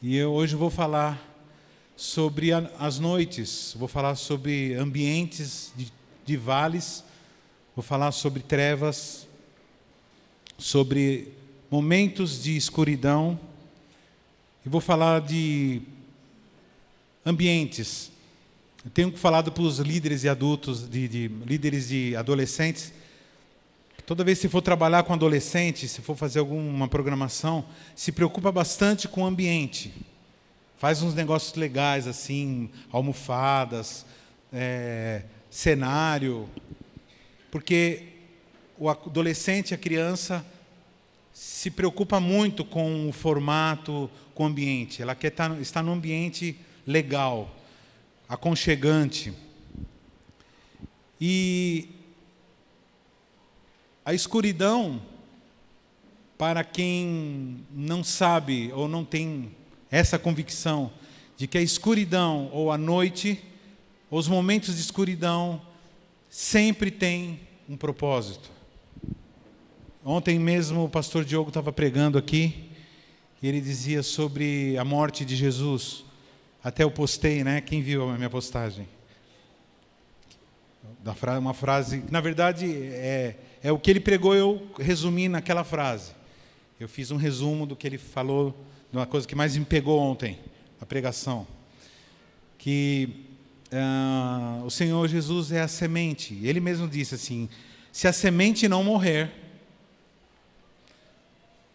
Hoje eu vou falar sobre as noites, vou falar sobre ambientes de vales, vou falar sobre trevas, sobre momentos de escuridão, e vou falar de ambientes. Eu tenho falado para os líderes e adultos, líderes de adolescentes, toda vez que você for trabalhar com adolescente, se for fazer alguma programação, se preocupa bastante com o ambiente. Faz uns negócios legais, assim, almofadas, cenário. Porque o adolescente, a criança, se preocupa muito com o formato, com o ambiente. Ela quer estar num ambiente legal, aconchegante. E a escuridão, para quem não sabe ou não tem essa convicção de que a escuridão ou a noite, os momentos de escuridão, sempre tem um propósito. Ontem mesmo o pastor Diogo estava pregando aqui e ele dizia sobre a morte de Jesus. Até eu postei, né? Quem viu a minha postagem? Uma frase, na verdade, é o que ele pregou, eu resumi naquela frase. Eu fiz um resumo do que ele falou, de uma coisa que mais me pegou ontem, a pregação. Que o Senhor Jesus é a semente. Ele mesmo disse assim, se a semente não morrer,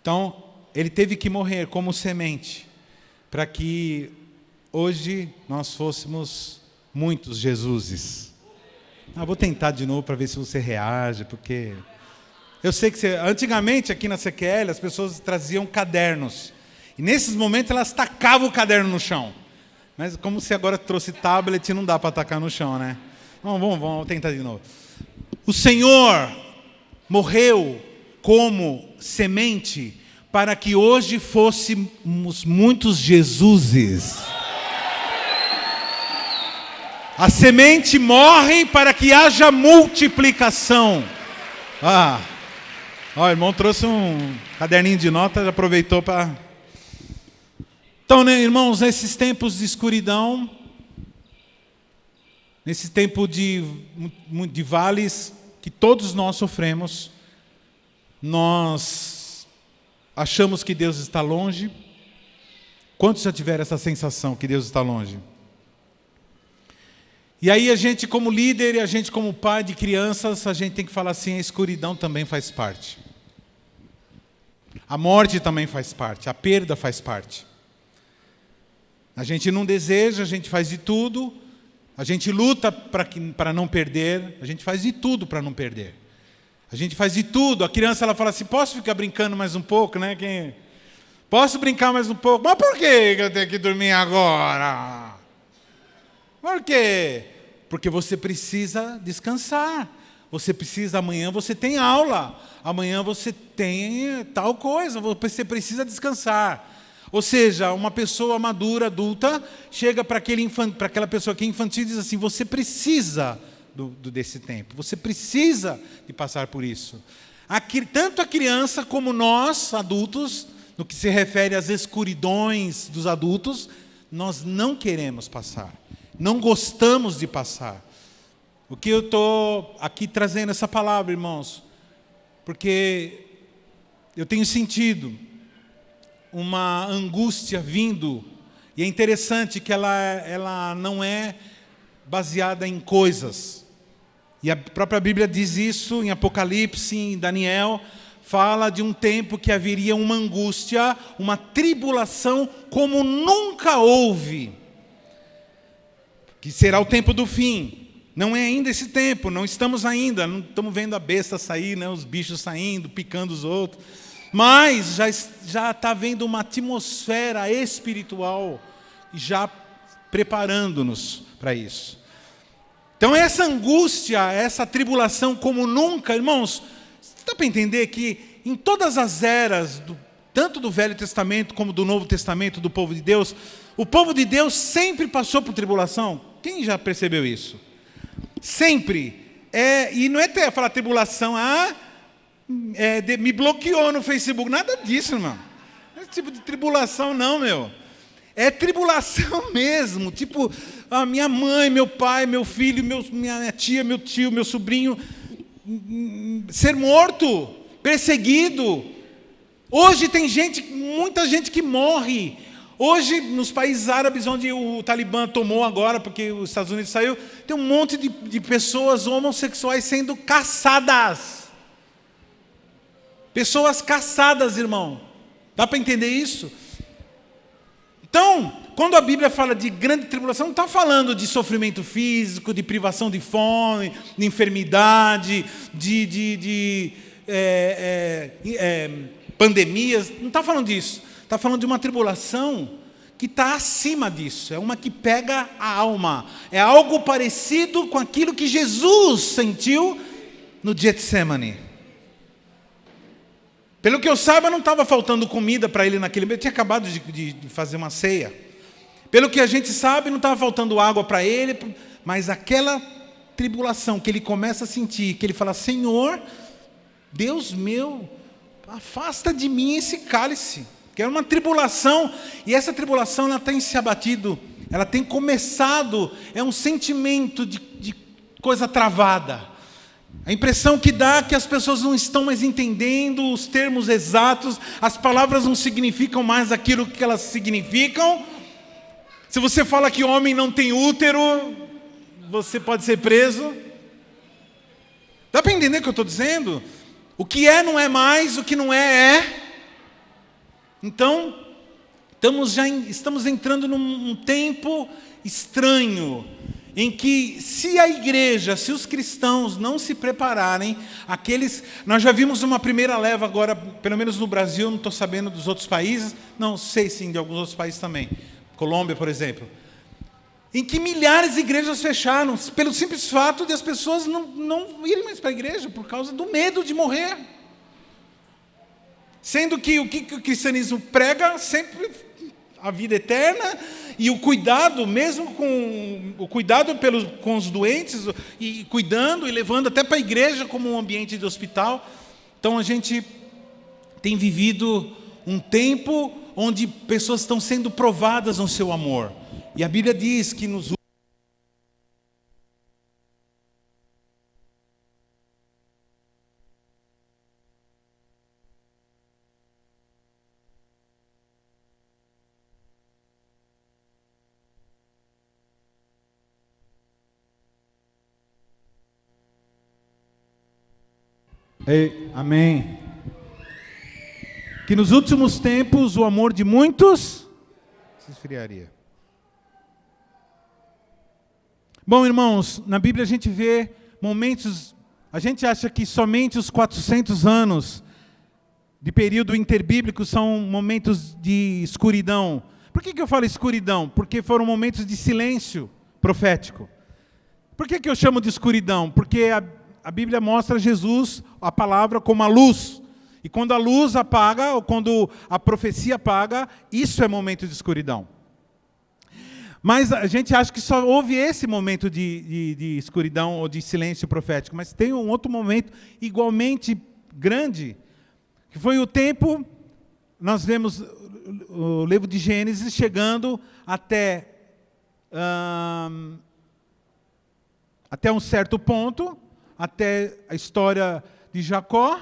então ele teve que morrer como semente, para que hoje nós fôssemos muitos Jesuses. Vou tentar de novo para ver se você reage, porque eu sei que antigamente aqui na CQL as pessoas traziam cadernos, e nesses momentos elas tacavam o caderno no chão, mas como você agora trouxe tablet, não dá para tacar no chão, né? Vamos tentar de novo. O Senhor morreu como semente para que hoje fôssemos muitos Jesuses. A semente morre para que haja multiplicação. O irmão trouxe um caderninho de notas, aproveitou para... Então, né, irmãos, nesses tempos de escuridão, nesse tempo de vales que todos nós sofremos, nós achamos que Deus está longe. Quantos já tiveram essa sensação que Deus está longe? E aí a gente como líder e a gente como pai de crianças, a gente tem que falar assim, a escuridão também faz parte. A morte também faz parte, a perda faz parte. A gente não deseja, a gente faz de tudo, a gente luta para não perder, a gente faz de tudo para não perder. A gente faz de tudo, a criança ela fala assim, posso ficar brincando mais um pouco, né? Posso brincar mais um pouco? Mas por que eu tenho que dormir agora? Por quê? Porque você precisa descansar. Você precisa, amanhã você tem aula. Amanhã você tem tal coisa. Você precisa descansar. Ou seja, uma pessoa madura, adulta, chega para aquela pessoa que é infantil e diz assim, você precisa desse tempo. Você precisa de passar por isso. Tanto a criança como nós, adultos, no que se refere às escuridões dos adultos, nós não queremos passar. Não gostamos de passar. O que eu estou aqui trazendo essa palavra, irmãos, porque eu tenho sentido uma angústia vindo, e é interessante que ela não é baseada em coisas. E a própria Bíblia diz isso em Apocalipse, em Daniel, fala de um tempo que haveria uma angústia, uma tribulação como nunca houve. Que será o tempo do fim. Não é ainda esse tempo, não estamos vendo a besta sair, né, os bichos saindo, picando os outros. Mas já está havendo uma atmosfera espiritual, já preparando-nos para isso. Então essa angústia, essa tribulação como nunca, irmãos, dá para entender que em todas as eras, tanto do Velho Testamento como do Novo Testamento do povo de Deus, o povo de Deus sempre passou por tribulação. Quem já percebeu isso? Sempre. E não é até falar tribulação, me bloqueou no Facebook. Nada disso, irmão. Esse tipo de tribulação não, meu. É tribulação mesmo, tipo, a minha mãe, meu pai, meu filho, minha tia, meu tio, meu sobrinho, ser morto, perseguido. Hoje tem muita gente que morre. Hoje, nos países árabes, onde o Talibã tomou agora, porque os Estados Unidos saiu, tem um monte de pessoas homossexuais sendo caçadas. Pessoas caçadas, irmão. Dá para entender isso? Então, quando a Bíblia fala de grande tribulação, não está falando de sofrimento físico, de privação de fome, de enfermidade, de pandemias. Não está falando disso. Está falando de uma tribulação que está acima disso. É uma que pega a alma. É algo parecido com aquilo que Jesus sentiu no Getsemane. Pelo que eu saiba, não estava faltando comida para ele naquele momento. Ele tinha acabado de fazer uma ceia. Pelo que a gente sabe, não estava faltando água para ele. Mas aquela tribulação que ele começa a sentir, que ele fala, Senhor, Deus meu, afasta de mim esse cálice. Que era uma tribulação. E essa tribulação, ela tem se abatido. Ela tem começado. É um sentimento de coisa travada. A impressão que dá é que as pessoas não estão mais entendendo os termos exatos, as palavras não significam mais aquilo que elas significam. Se você fala que homem não tem útero, você pode ser preso. Dá para entender o que eu estou dizendo? O que é não é mais, o que não é. Então, estamos entrando num tempo estranho, em que se a igreja, se os cristãos não se prepararem, nós já vimos uma primeira leva agora, pelo menos no Brasil, não estou sabendo dos outros países, não sei sim de alguns outros países também, Colômbia, por exemplo, em que milhares de igrejas fecharam, pelo simples fato de as pessoas não irem mais para a igreja, por causa do medo de morrer. Sendo que o que o cristianismo prega sempre a vida eterna e o cuidado, mesmo com o cuidado com os doentes, e cuidando e levando até para a igreja como um ambiente de hospital. Então a gente tem vivido um tempo onde pessoas estão sendo provadas no seu amor. E a Bíblia diz que nos amém. Que nos últimos tempos o amor de muitos se esfriaria. Bom, irmãos, na Bíblia a gente vê momentos, a gente acha que somente os 400 anos de período interbíblico são momentos de escuridão. Por que eu falo escuridão? Porque foram momentos de silêncio profético. Por que eu chamo de escuridão? Porque a Bíblia mostra Jesus, a palavra, como a luz. E quando a luz apaga, ou quando a profecia apaga, isso é momento de escuridão. Mas a gente acha que só houve esse momento de escuridão ou de silêncio profético. Mas tem um outro momento igualmente grande, que foi o tempo, nós vemos o livro de Gênesis chegando até um certo ponto, até a história de Jacó,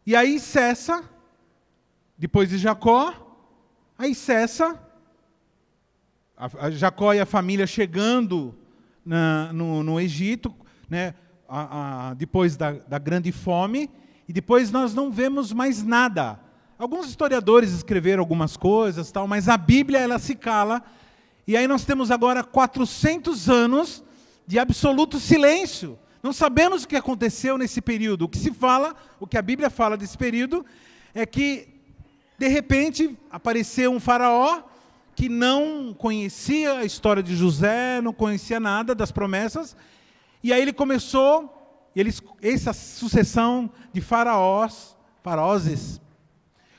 e aí cessa, depois de Jacó, aí cessa, Jacó e a família chegando no Egito, né, depois da grande fome, e depois nós não vemos mais nada. Alguns historiadores escreveram algumas coisas, tal, mas a Bíblia ela se cala, e aí nós temos agora 400 anos de absoluto silêncio. Não sabemos o que aconteceu nesse período. O que se fala, o que a Bíblia fala desse período, é que, de repente, apareceu um faraó que não conhecia a história de José, não conhecia nada das promessas, e aí ele começou, essa sucessão de faraós,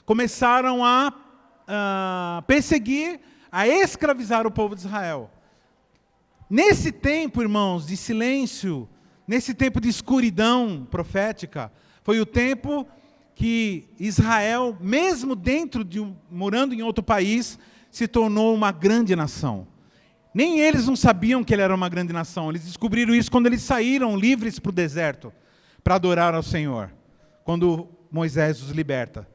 começaram a perseguir, a escravizar o povo de Israel. Nesse tempo, irmãos, de silêncio, nesse tempo de escuridão profética, foi o tempo que Israel, mesmo morando em outro país, se tornou uma grande nação. Nem eles não sabiam que ele era uma grande nação. Eles descobriram isso quando eles saíram livres para o deserto, para adorar ao Senhor, quando Moisés os liberta.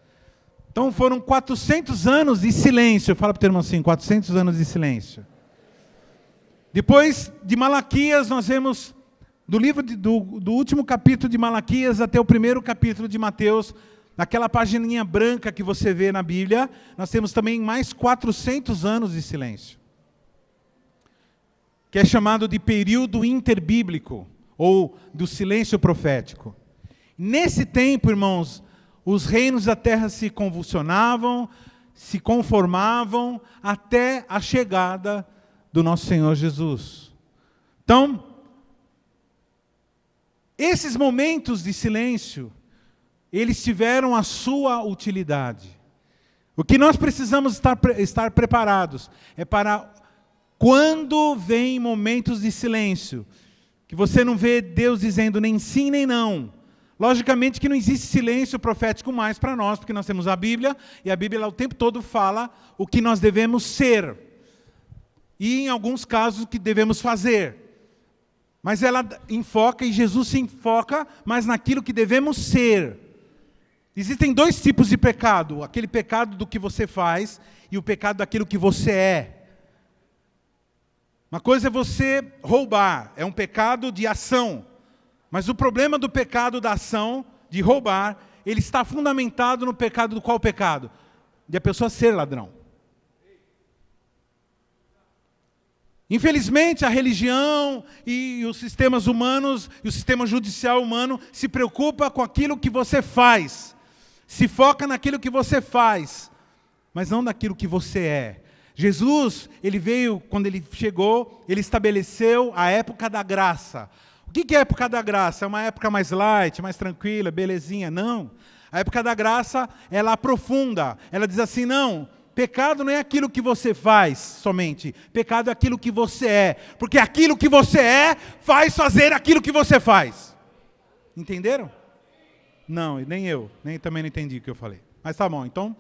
Então foram 400 anos de silêncio. Fala para o teu irmão assim, 400 anos de silêncio. Depois de Malaquias, nós vemos, do livro do último capítulo de Malaquias até o primeiro capítulo de Mateus, naquela pagininha branca que você vê na Bíblia, nós temos também mais 400 anos de silêncio, que é chamado de período interbíblico, ou do silêncio profético. Nesse tempo, irmãos, os reinos da terra se convulsionavam, se conformavam, até a chegada do nosso Senhor Jesus. Então, esses momentos de silêncio, eles tiveram a sua utilidade. O que nós precisamos estar preparados é para quando vem momentos de silêncio, que você não vê Deus dizendo nem sim nem não. Logicamente que não existe silêncio profético mais para nós, porque nós temos a Bíblia, e a Bíblia o tempo todo fala o que nós devemos ser. E em alguns casos o que devemos fazer. Mas ela enfoca, e Jesus se enfoca, mas naquilo que devemos ser. Existem dois tipos de pecado. Aquele pecado do que você faz e o pecado daquilo que você é. Uma coisa é você roubar, é um pecado de ação. Mas o problema do pecado da ação, de roubar, ele está fundamentado no pecado do qual pecado? De a pessoa ser ladrão. Infelizmente, a religião e os sistemas humanos, e o sistema judicial humano, se preocupa com aquilo que você faz. Se foca naquilo que você faz, mas não naquilo que você é. Jesus, ele veio, quando ele chegou, ele estabeleceu a época da graça. O que é a época da graça? É uma época mais light, mais tranquila, belezinha? Não. A época da graça, ela aprofunda. Ela diz assim, não, pecado não é aquilo que você faz somente. Pecado é aquilo que você é. Porque aquilo que você é, faz fazer aquilo que você faz. Entenderam? Não, nem eu. Nem também não entendi o que eu falei. Mas tá bom, então,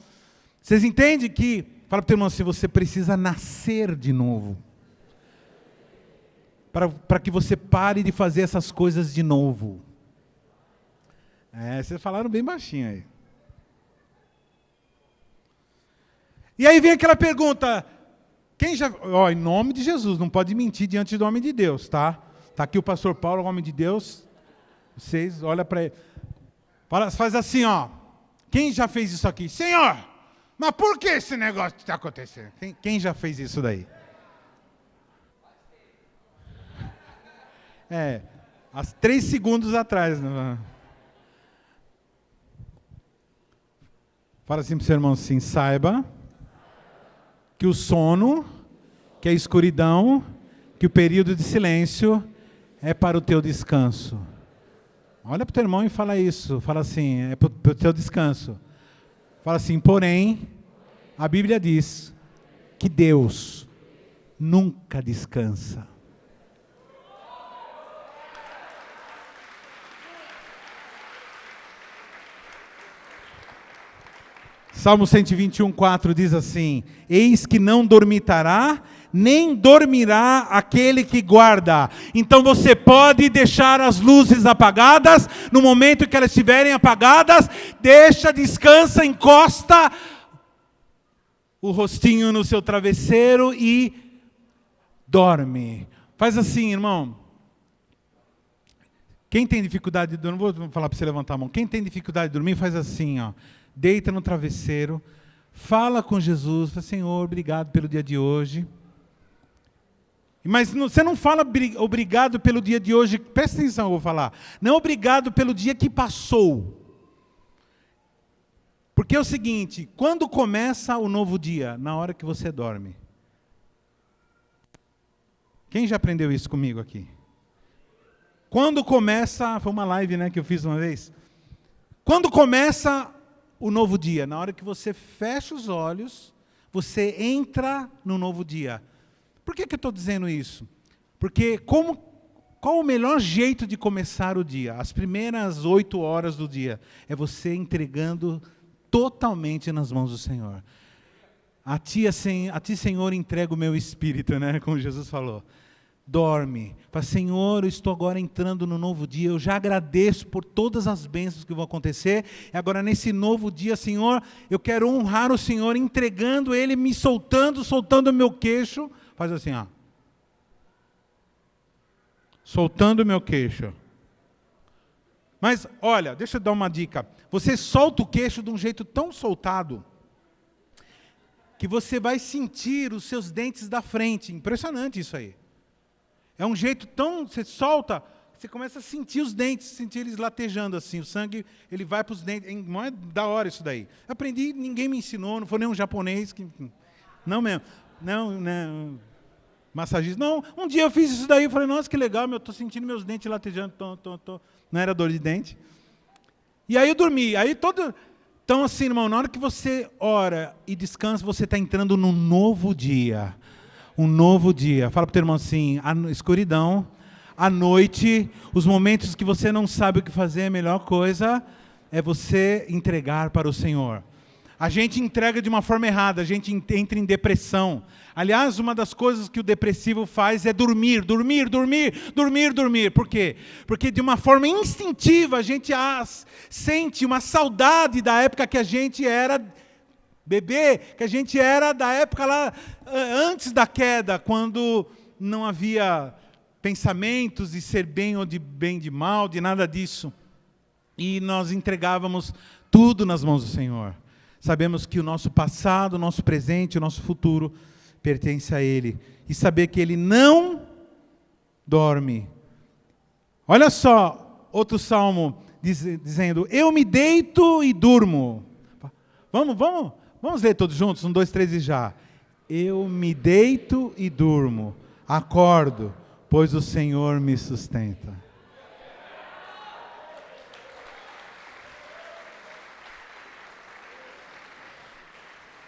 vocês entendem que, fala para o teu irmão assim, você precisa nascer de novo. Para que você pare de fazer essas coisas de novo. Vocês falaram bem baixinho aí. E aí vem aquela pergunta, quem já... em nome de Jesus, não pode mentir diante do homem de Deus, tá? Está aqui o pastor Paulo, o homem de Deus. Vocês olham para ele. Faz assim, ó. Quem já fez isso aqui? Senhor, mas por que esse negócio está acontecendo? Quem já fez isso daí? Há 3 segundos atrás. Né? Fala assim para o seu irmão assim, saiba que o sono, que a escuridão, que o período de silêncio é para o teu descanso. Olha para o teu irmão e fala isso. Fala assim, é para o teu descanso. Fala assim, porém, a Bíblia diz que Deus nunca descansa. Salmo 121:4 diz assim, eis que não dormitará, nem dormirá aquele que guarda. Então você pode deixar as luzes apagadas, no momento que elas estiverem apagadas, deixa, descansa, encosta o rostinho no seu travesseiro e dorme. Faz assim, irmão. Quem tem dificuldade de dormir, vou falar para você levantar a mão. Quem tem dificuldade de dormir, faz assim, ó. Deita no travesseiro, fala com Jesus, fala, Senhor, obrigado pelo dia de hoje. Mas você não fala obrigado pelo dia de hoje, presta atenção, eu vou falar. Não obrigado pelo dia que passou. Porque é o seguinte, quando começa o novo dia? Na hora que você dorme. Quem já aprendeu isso comigo aqui? Quando começa, foi uma live, né, que eu fiz uma vez. Quando começa o novo dia, na hora que você fecha os olhos, você entra no novo dia. Por que eu estou dizendo isso? Porque qual Qual o melhor jeito de começar o dia? As primeiras 8 horas do dia. É você entregando totalmente nas mãos do Senhor. A ti, Senhor, entrego o meu espírito, né? Como Jesus falou. Dorme. Fala, Senhor, eu estou agora entrando no novo dia. Eu já agradeço por todas as bênçãos que vão acontecer. E agora, nesse novo dia, Senhor, eu quero honrar o Senhor, entregando Ele, me soltando o meu queixo. Faz assim, ó. Soltando o meu queixo. Mas, olha, deixa eu dar uma dica. Você solta o queixo de um jeito tão soltado que você vai sentir os seus dentes da frente. Impressionante isso aí. É um jeito tão... Você solta, você começa a sentir os dentes, sentir eles latejando assim. O sangue, ele vai para os dentes. Não é da hora isso daí. Aprendi, ninguém me ensinou, não foi nenhum japonês. Não mesmo. Não. Massagista. Não, um dia eu fiz isso daí, eu falei, nossa, que legal, eu estou sentindo meus dentes latejando. Não era dor de dente. E aí eu dormi. Então assim, irmão, na hora que você ora e descansa, você está entrando num novo dia. Um novo dia. Fala para o teu irmão assim, a escuridão, a noite, os momentos que você não sabe o que fazer, a melhor coisa é você entregar para o Senhor. A gente entrega de uma forma errada, a gente entra em depressão. Aliás, uma das coisas que o depressivo faz é dormir. Por quê? Porque de uma forma instintiva a gente sente uma saudade da época que a gente era bebê, que a gente era da época lá antes da queda, quando não havia pensamentos de ser bem ou de bem de mal, de nada disso. E nós entregávamos tudo nas mãos do Senhor. Sabemos que o nosso passado, o nosso presente, o nosso futuro pertence a Ele. E saber que Ele não dorme. Olha só, outro salmo dizendo, eu me deito e durmo. Vamos ler todos juntos? 1, 2, 3 e já. Eu me deito e durmo, acordo, pois o Senhor me sustenta.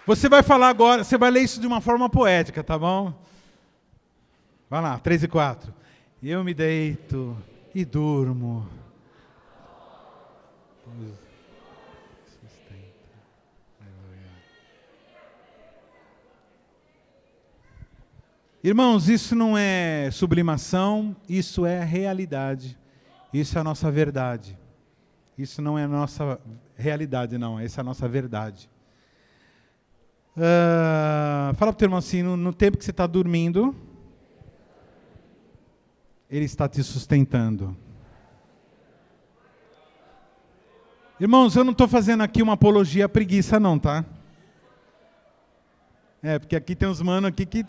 Você vai falar agora, você vai ler isso de uma forma poética, tá bom? Vai lá, 3 e 4. Eu me deito e durmo. Irmãos, isso não é sublimação, isso é realidade. Isso é a nossa verdade. Isso não é a nossa realidade, não. Essa é a nossa verdade. Fala para o teu irmão assim, no tempo que você está dormindo, Ele está te sustentando. Irmãos, eu não estou fazendo aqui uma apologia à preguiça não, tá? Porque aqui tem uns manos aqui que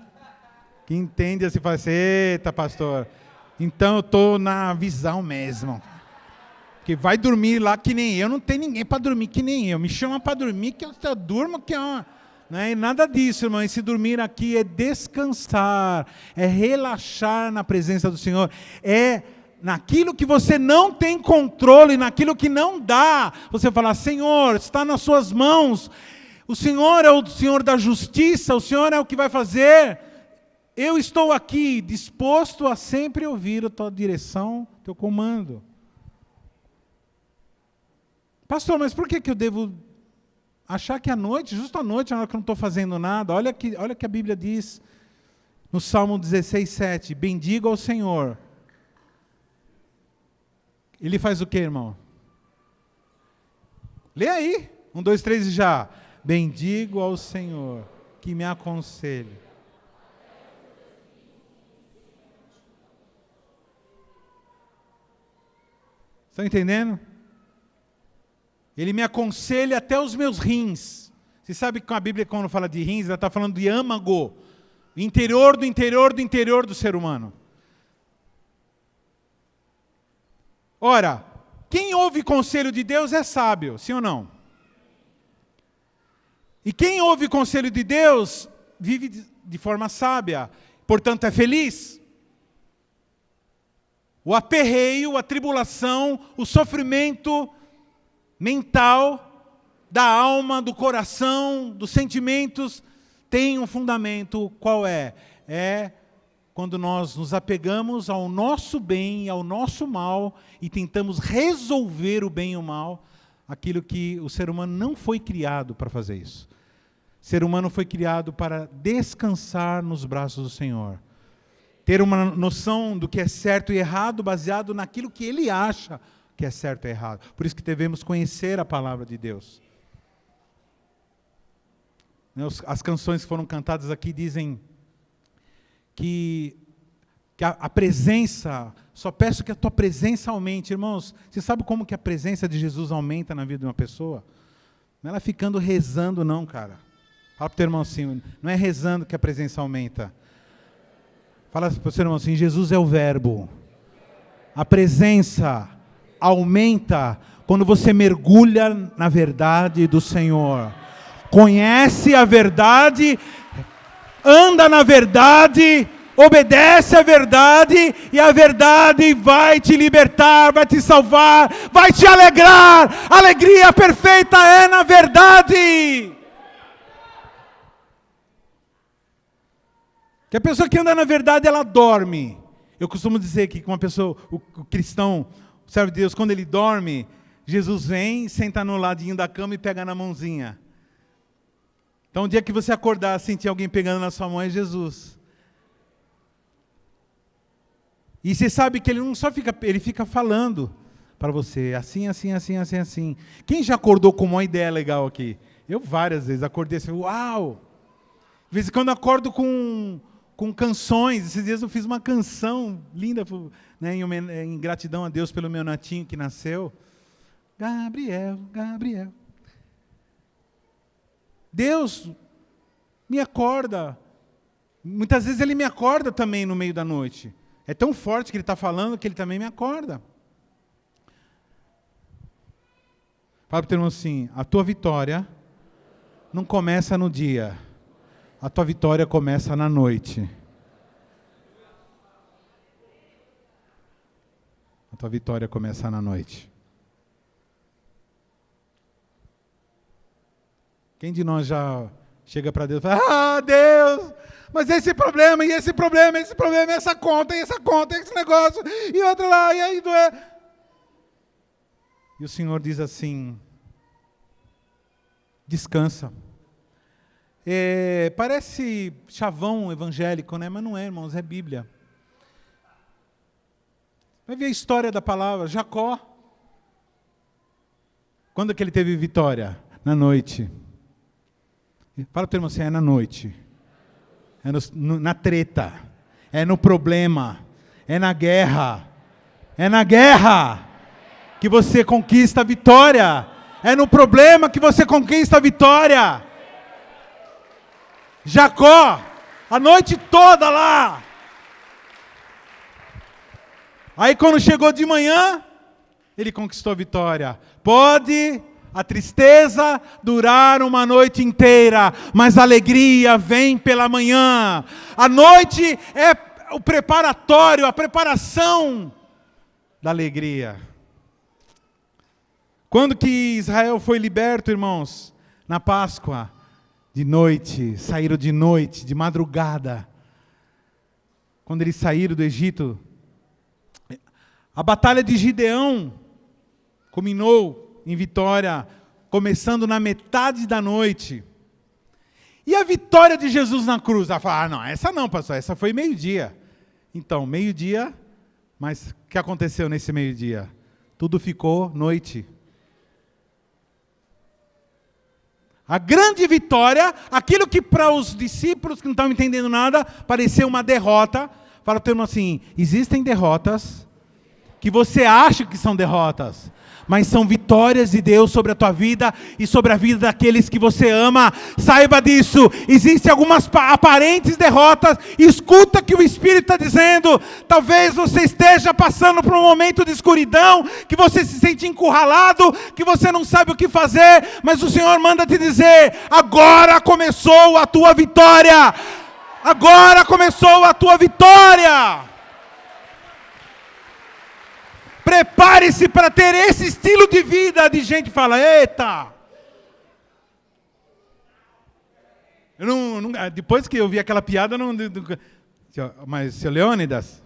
entende assim, fala assim, eita pastor, então eu estou na visão mesmo. Porque vai dormir lá que nem eu, não tem ninguém para dormir que nem eu. Me chama para dormir que eu durmo que é uma... Não é nada disso, irmão. Esse dormir aqui é descansar, é relaxar na presença do Senhor, é naquilo que você não tem controle, naquilo que não dá, você falar, Senhor, está nas suas mãos, o Senhor é o Senhor da justiça, o Senhor é o que vai fazer, eu estou aqui disposto a sempre ouvir a tua direção, teu comando. Pastor, mas por que eu devo achar que à noite, justo à noite, na hora que eu não estou fazendo nada, olha que a Bíblia diz, no Salmo 16:7, bendiga ao Senhor. Ele faz o quê, irmão? Lê aí, 1, 2, 3 e já. Bendigo ao Senhor, que me aconselhe. Estão entendendo? Ele me aconselha até os meus rins. Você sabe que a Bíblia, quando fala de rins, ela está falando de âmago. Interior do interior do interior do ser humano. Ora, quem ouve conselho de Deus é sábio, sim ou não? E quem ouve conselho de Deus vive de forma sábia, portanto é feliz. O aperreio, a tribulação, o sofrimento mental da alma, do coração, dos sentimentos, tem um fundamento. Qual é? É quando nós nos apegamos ao nosso bem e ao nosso mal e tentamos resolver o bem e o mal, aquilo que o ser humano não foi criado para fazer isso. O ser humano foi criado para descansar nos braços do Senhor. Ter uma noção do que é certo e errado baseado naquilo que ele acha que é certo e errado. Por isso que devemos conhecer a palavra de Deus. As canções que foram cantadas aqui dizem que a presença, só peço que a tua presença aumente. Irmãos, você sabe como que a presença de Jesus aumenta na vida de uma pessoa? Não é ela ficando rezando não, cara. Fala para o teu irmão assim, não é rezando que a presença aumenta. Fala para o seu irmão assim, Jesus é o verbo. A presença aumenta quando você mergulha na verdade do Senhor. Conhece a verdade, anda na verdade, obedece à verdade, e a verdade vai te libertar, vai te salvar, vai te alegrar. A alegria perfeita é na verdade. Que a pessoa que anda na verdade, ela dorme. Eu costumo dizer que uma pessoa, o cristão, o servo de Deus, quando ele dorme, Jesus vem, senta no ladinho da cama e pega na mãozinha. Então, o dia que você acordar, sentir alguém pegando na sua mão, é Jesus. E você sabe que ele não só fica, ele fica falando para você, assim, assim, assim, assim, assim. Quem já acordou com uma ideia legal aqui? Eu várias vezes acordei assim, uau! De vez em quando eu acordo com canções. Esses dias eu fiz uma canção linda, né, em gratidão a Deus pelo meu netinho que nasceu. Gabriel, Gabriel. Deus me acorda. Muitas vezes Ele me acorda também no meio da noite. É tão forte que Ele está falando que Ele também me acorda. Fala para o teu irmão assim, a tua vitória não começa no dia. A tua vitória começa na noite. A tua vitória começa na noite. Quem de nós já chega para Deus e fala, ah, Deus, mas esse problema, e esse problema, esse problema, essa conta, e esse negócio, e outro lá, e aí doer. E o Senhor diz assim, descansa. Parece chavão evangélico, né? Mas não é, irmãos, é Bíblia. Vai ver a história da palavra. Jacó, quando que ele teve vitória? Na noite. Fala para o teu irmão assim, é na noite. É na treta. É no problema. É na guerra. É na guerra que você conquista a vitória. É no problema que você conquista a vitória. Jacó, a noite toda lá. Aí quando chegou de manhã, ele conquistou a vitória. Pode a tristeza durar uma noite inteira, mas a alegria vem pela manhã. A noite é o preparatório, a preparação da alegria. Quando que Israel foi liberto, irmãos? Na Páscoa. De noite, saíram de noite, de madrugada. Quando eles saíram do Egito, a batalha de Gideão culminou em vitória, começando na metade da noite. E a vitória de Jesus na cruz? Ela fala, não, essa não, pastor, essa foi meio-dia. Então, meio-dia, mas o que aconteceu nesse meio-dia? Tudo ficou noite. A grande vitória, aquilo que para os discípulos que não estavam entendendo nada, parecia uma derrota. Fala para o teu irmão assim, existem derrotas que você acha que são derrotas, mas são vitórias de Deus sobre a tua vida e sobre a vida daqueles que você ama. Saiba disso, existem algumas aparentes derrotas, escuta o que o Espírito está dizendo. Talvez você esteja passando por um momento de escuridão, que você se sente encurralado, que você não sabe o que fazer, mas o Senhor manda te dizer, agora começou a tua vitória, agora começou a tua vitória. Prepare-se para ter esse estilo de vida de gente que fala, eita! Depois que eu vi aquela piada, Mas, seu Leônidas,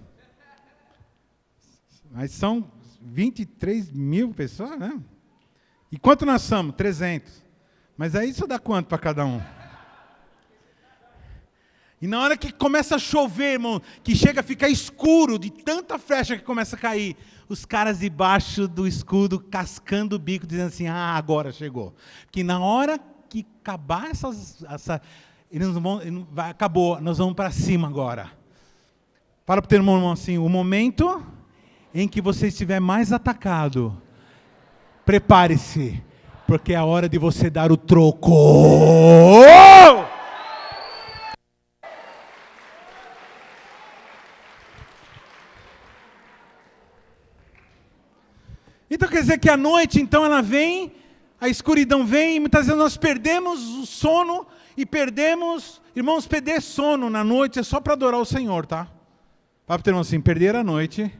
mas são 23 mil pessoas, né? E quanto nós somos? 300. Mas aí isso dá quanto para cada um? E na hora que começa a chover, irmão, que chega a ficar escuro, de tanta flecha que começa a cair, os caras debaixo do escudo, cascando o bico, dizendo assim, agora chegou. Que na hora que acabar eles vão, acabou, nós vamos para cima agora. Fala para o teu irmão assim, o momento em que você estiver mais atacado, prepare-se, porque é a hora de você dar o troco. Então quer dizer que a noite, então, ela vem, a escuridão vem, e muitas vezes nós perdemos o sono e perdemos... Irmãos, perder sono na noite é só para adorar o Senhor, tá? Fala para o teu irmão assim, perder a noite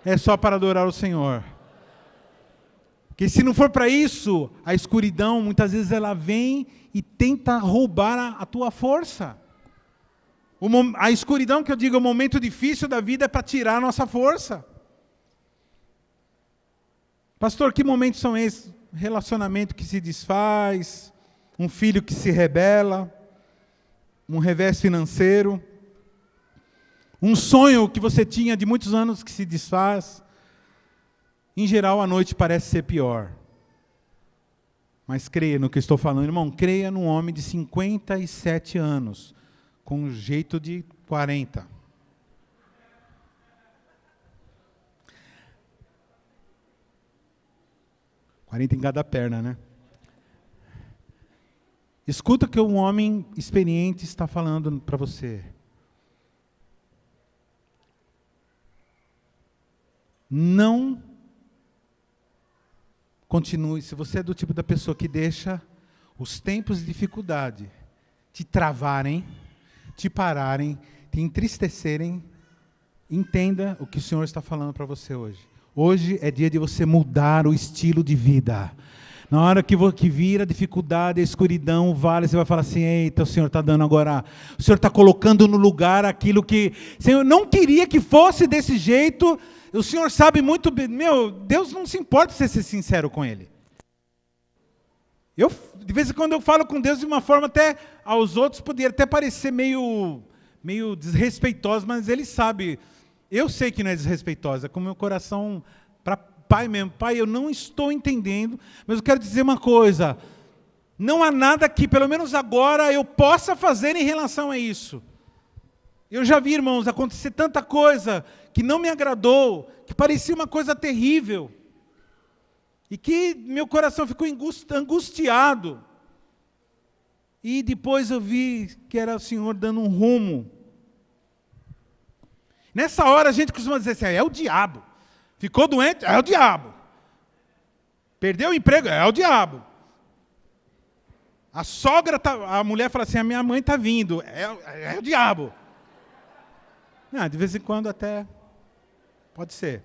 é só para adorar o Senhor. Porque se não for para isso, a escuridão, muitas vezes ela vem e tenta roubar a tua força. A escuridão, que eu digo, é o momento difícil da vida, é para tirar a nossa força. Pastor, que momentos são esses? Relacionamento que se desfaz, um filho que se rebela, um revés financeiro, um sonho que você tinha de muitos anos que se desfaz. Em geral, a noite parece ser pior. Mas creia no que eu estou falando, irmão. Creia num homem de 57 anos, com um jeito de 40. Em cada perna, né? Escuta o que um homem experiente está falando para você. Não continue, se você é do tipo da pessoa que deixa os tempos de dificuldade te travarem, te pararem, te entristecerem, entenda o que o Senhor está falando para você hoje. Hoje é dia de você mudar o estilo de vida. Na hora que vir a dificuldade, a escuridão, o vale, você vai falar assim, eita, o Senhor está dando agora, o Senhor está colocando no lugar aquilo que, Senhor, eu não queria que fosse desse jeito, o Senhor sabe muito bem, Deus não se importa se você ser sincero com Ele. De vez em quando eu falo com Deus de uma forma até, aos outros poderia até parecer meio desrespeitosa, mas Ele sabe. Eu sei que não é desrespeitosa, é com o meu coração para Pai mesmo. Pai, eu não estou entendendo, mas eu quero dizer uma coisa. Não há nada que, pelo menos agora, eu possa fazer em relação a isso. Eu já vi, irmãos, acontecer tanta coisa que não me agradou, que parecia uma coisa terrível. E que meu coração ficou angustiado. E depois eu vi que era o Senhor dando um rumo. Nessa hora a gente costuma dizer assim, é o diabo. Ficou doente? É o diabo. Perdeu o emprego? É o diabo. A sogra, a mulher fala assim, a minha mãe está vindo. É o diabo. Não, de vez em quando até pode ser.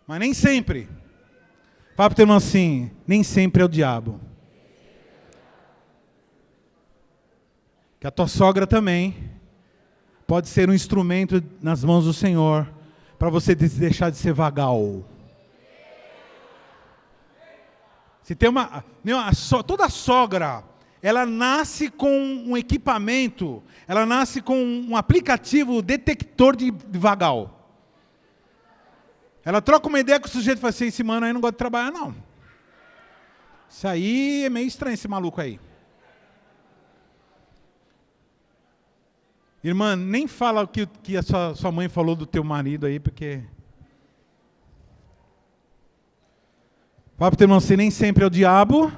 Mas nem sempre. Fala para o teu irmão assim, nem sempre é o diabo. Que a tua sogra também pode ser um instrumento nas mãos do Senhor para você deixar de ser vagal. Se tem toda sogra, ela nasce com um equipamento, ela nasce com um aplicativo detector de vagal. Ela troca uma ideia com o sujeito e fala assim, esse mano aí não gosta de trabalhar não. Isso aí é meio estranho, esse maluco aí. Irmã, nem fala o que a sua mãe falou do teu marido aí, porque... Fala para o teu irmão, você nem sempre é o diabo.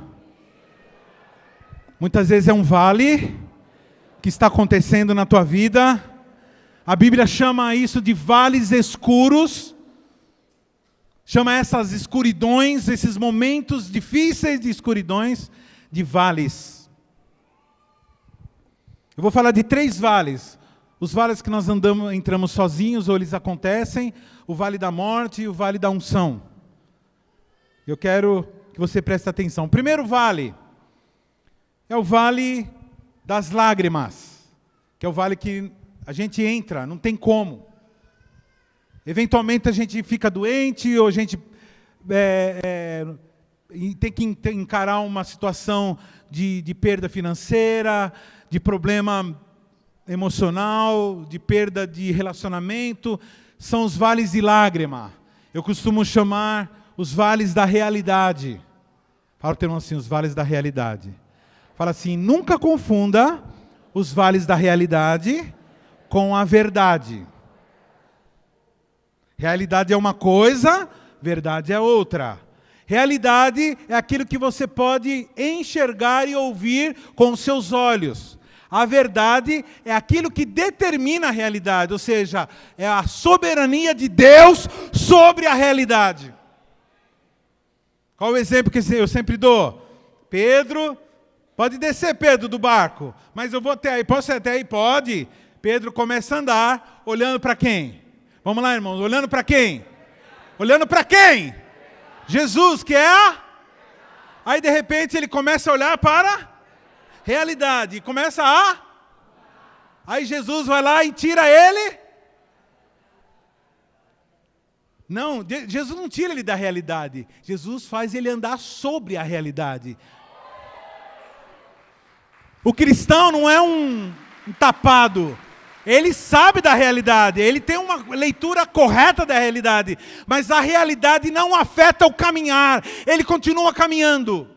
Muitas vezes é um vale que está acontecendo na tua vida. A Bíblia chama isso de vales escuros. Chama essas escuridões, esses momentos difíceis de escuridões, de vales. Eu vou falar de 3 vales. Os vales que nós entramos sozinhos ou eles acontecem, o vale da morte e o vale da unção. Eu quero que você preste atenção. O primeiro vale é o vale das lágrimas. que é o vale que a gente entra, não tem como. Eventualmente a gente fica doente, ou a gente tem que encarar uma situação de perda financeira, de problema emocional, de perda de relacionamento. São os vales de lágrima. Eu costumo chamar os vales da realidade. Fala o termo assim, os vales da realidade. Fala assim, nunca confunda os vales da realidade com a verdade. Realidade é uma coisa, verdade é outra. Realidade é aquilo que você pode enxergar e ouvir com os seus olhos. A verdade é aquilo que determina a realidade, ou seja, é a soberania de Deus sobre a realidade. Qual o exemplo que eu sempre dou? Pedro, pode descer, Pedro, do barco, mas eu vou até aí, posso ir até aí? Pode. Pedro começa a andar, olhando para quem? Vamos lá, irmãos, olhando para quem? Olhando para quem? Jesus, que é? Aí de repente ele começa a olhar para realidade, começa a... Aí Jesus vai lá e tira ele. Não, Jesus não tira ele da realidade. Jesus faz ele andar sobre a realidade. O cristão não é um tapado. Ele sabe da realidade, ele tem uma leitura correta da realidade, mas a realidade não afeta o caminhar, ele continua caminhando.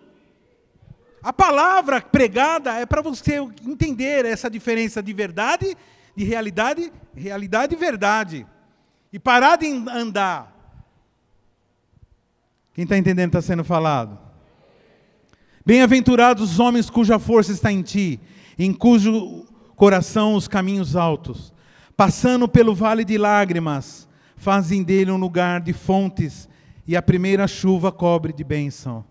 A palavra pregada é para você entender essa diferença de verdade, de realidade, realidade e verdade. E parar de andar. Quem está entendendo está sendo falado? Bem-aventurados os homens cuja força está em ti, em cujo coração os caminhos altos. Passando pelo vale de lágrimas, fazem dele um lugar de fontes, e a primeira chuva cobre de bênção.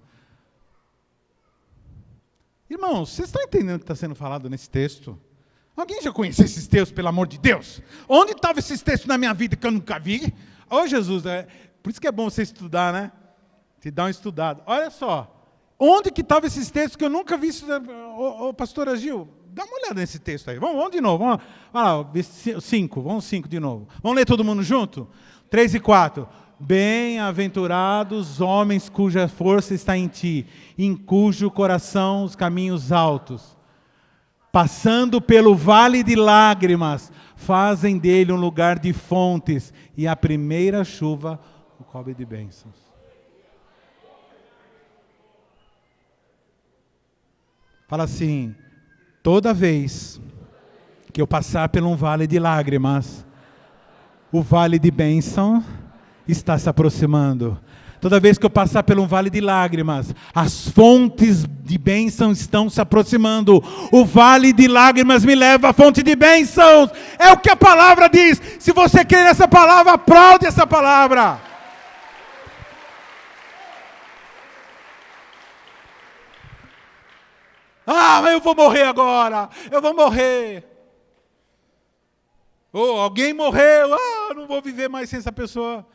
Irmãos, vocês estão entendendo o que está sendo falado nesse texto? Alguém já conhecia esses textos, pelo amor de Deus? Onde estavam esses textos na minha vida que eu nunca vi? Ô Jesus, por isso que é bom você estudar, né? Te dar uma estudada. Olha só, onde que estavam esses textos que eu nunca vi? Pastora Gil, dá uma olhada nesse texto aí. Vamos de novo. Vamos lá, 5, vamos 5 de novo. Vamos ler todo mundo junto? 3 e 4. Bem-aventurados homens cuja força está em ti, em cujo coração os caminhos altos. Passando pelo vale de lágrimas, fazem dele um lugar de fontes, e a primeira chuva o cobre de bênçãos. Fala assim, toda vez que eu passar por um vale de lágrimas, o vale de bênção está se aproximando. Toda vez que eu passar por um vale de lágrimas, as fontes de bênção estão se aproximando. O vale de lágrimas me leva à fonte de bênçãos. É o que a palavra diz. Se você crê nessa palavra, aplaude essa palavra. Ah, mas eu vou morrer agora. Eu vou morrer. Ou alguém morreu. Ah, não vou viver mais sem essa pessoa.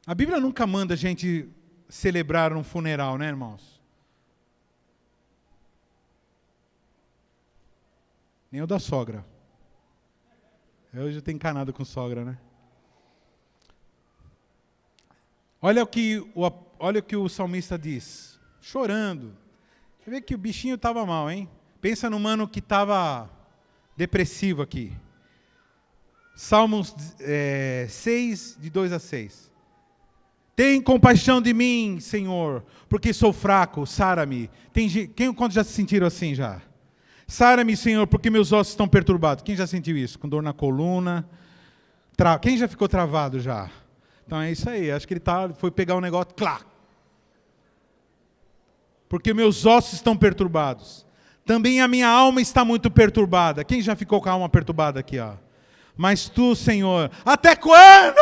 A Bíblia nunca manda a gente celebrar um funeral, né, irmãos? Nem o da sogra. Eu já tenho encanado com sogra, né? Olha o que o salmista diz, chorando. Você vê que o bichinho estava mal, hein? Pensa no mano que estava depressivo aqui. Salmos 6, de 2 a 6. Tem compaixão de mim, Senhor, porque sou fraco, sara-me. Quantos já se sentiram assim já? Sara-me, Senhor, porque meus ossos estão perturbados. Quem já sentiu isso? Com dor na coluna? Quem já ficou travado já? Então é isso aí, acho que ele foi pegar um negócio, clá. Porque meus ossos estão perturbados. Também a minha alma está muito perturbada. Quem já ficou com a alma perturbada aqui, ó? Mas tu, Senhor, até quando?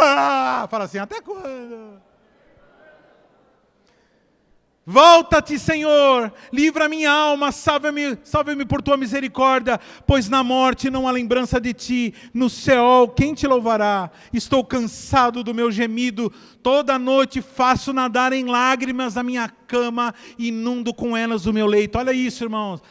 Fala assim, até quando? Volta-te, Senhor, livra minha alma, salva-me por tua misericórdia, pois na morte não há lembrança de ti, no céu quem te louvará? Estou cansado do meu gemido, toda noite faço nadar em lágrimas a minha cama, inundo com elas o meu leito. Olha isso, irmãos.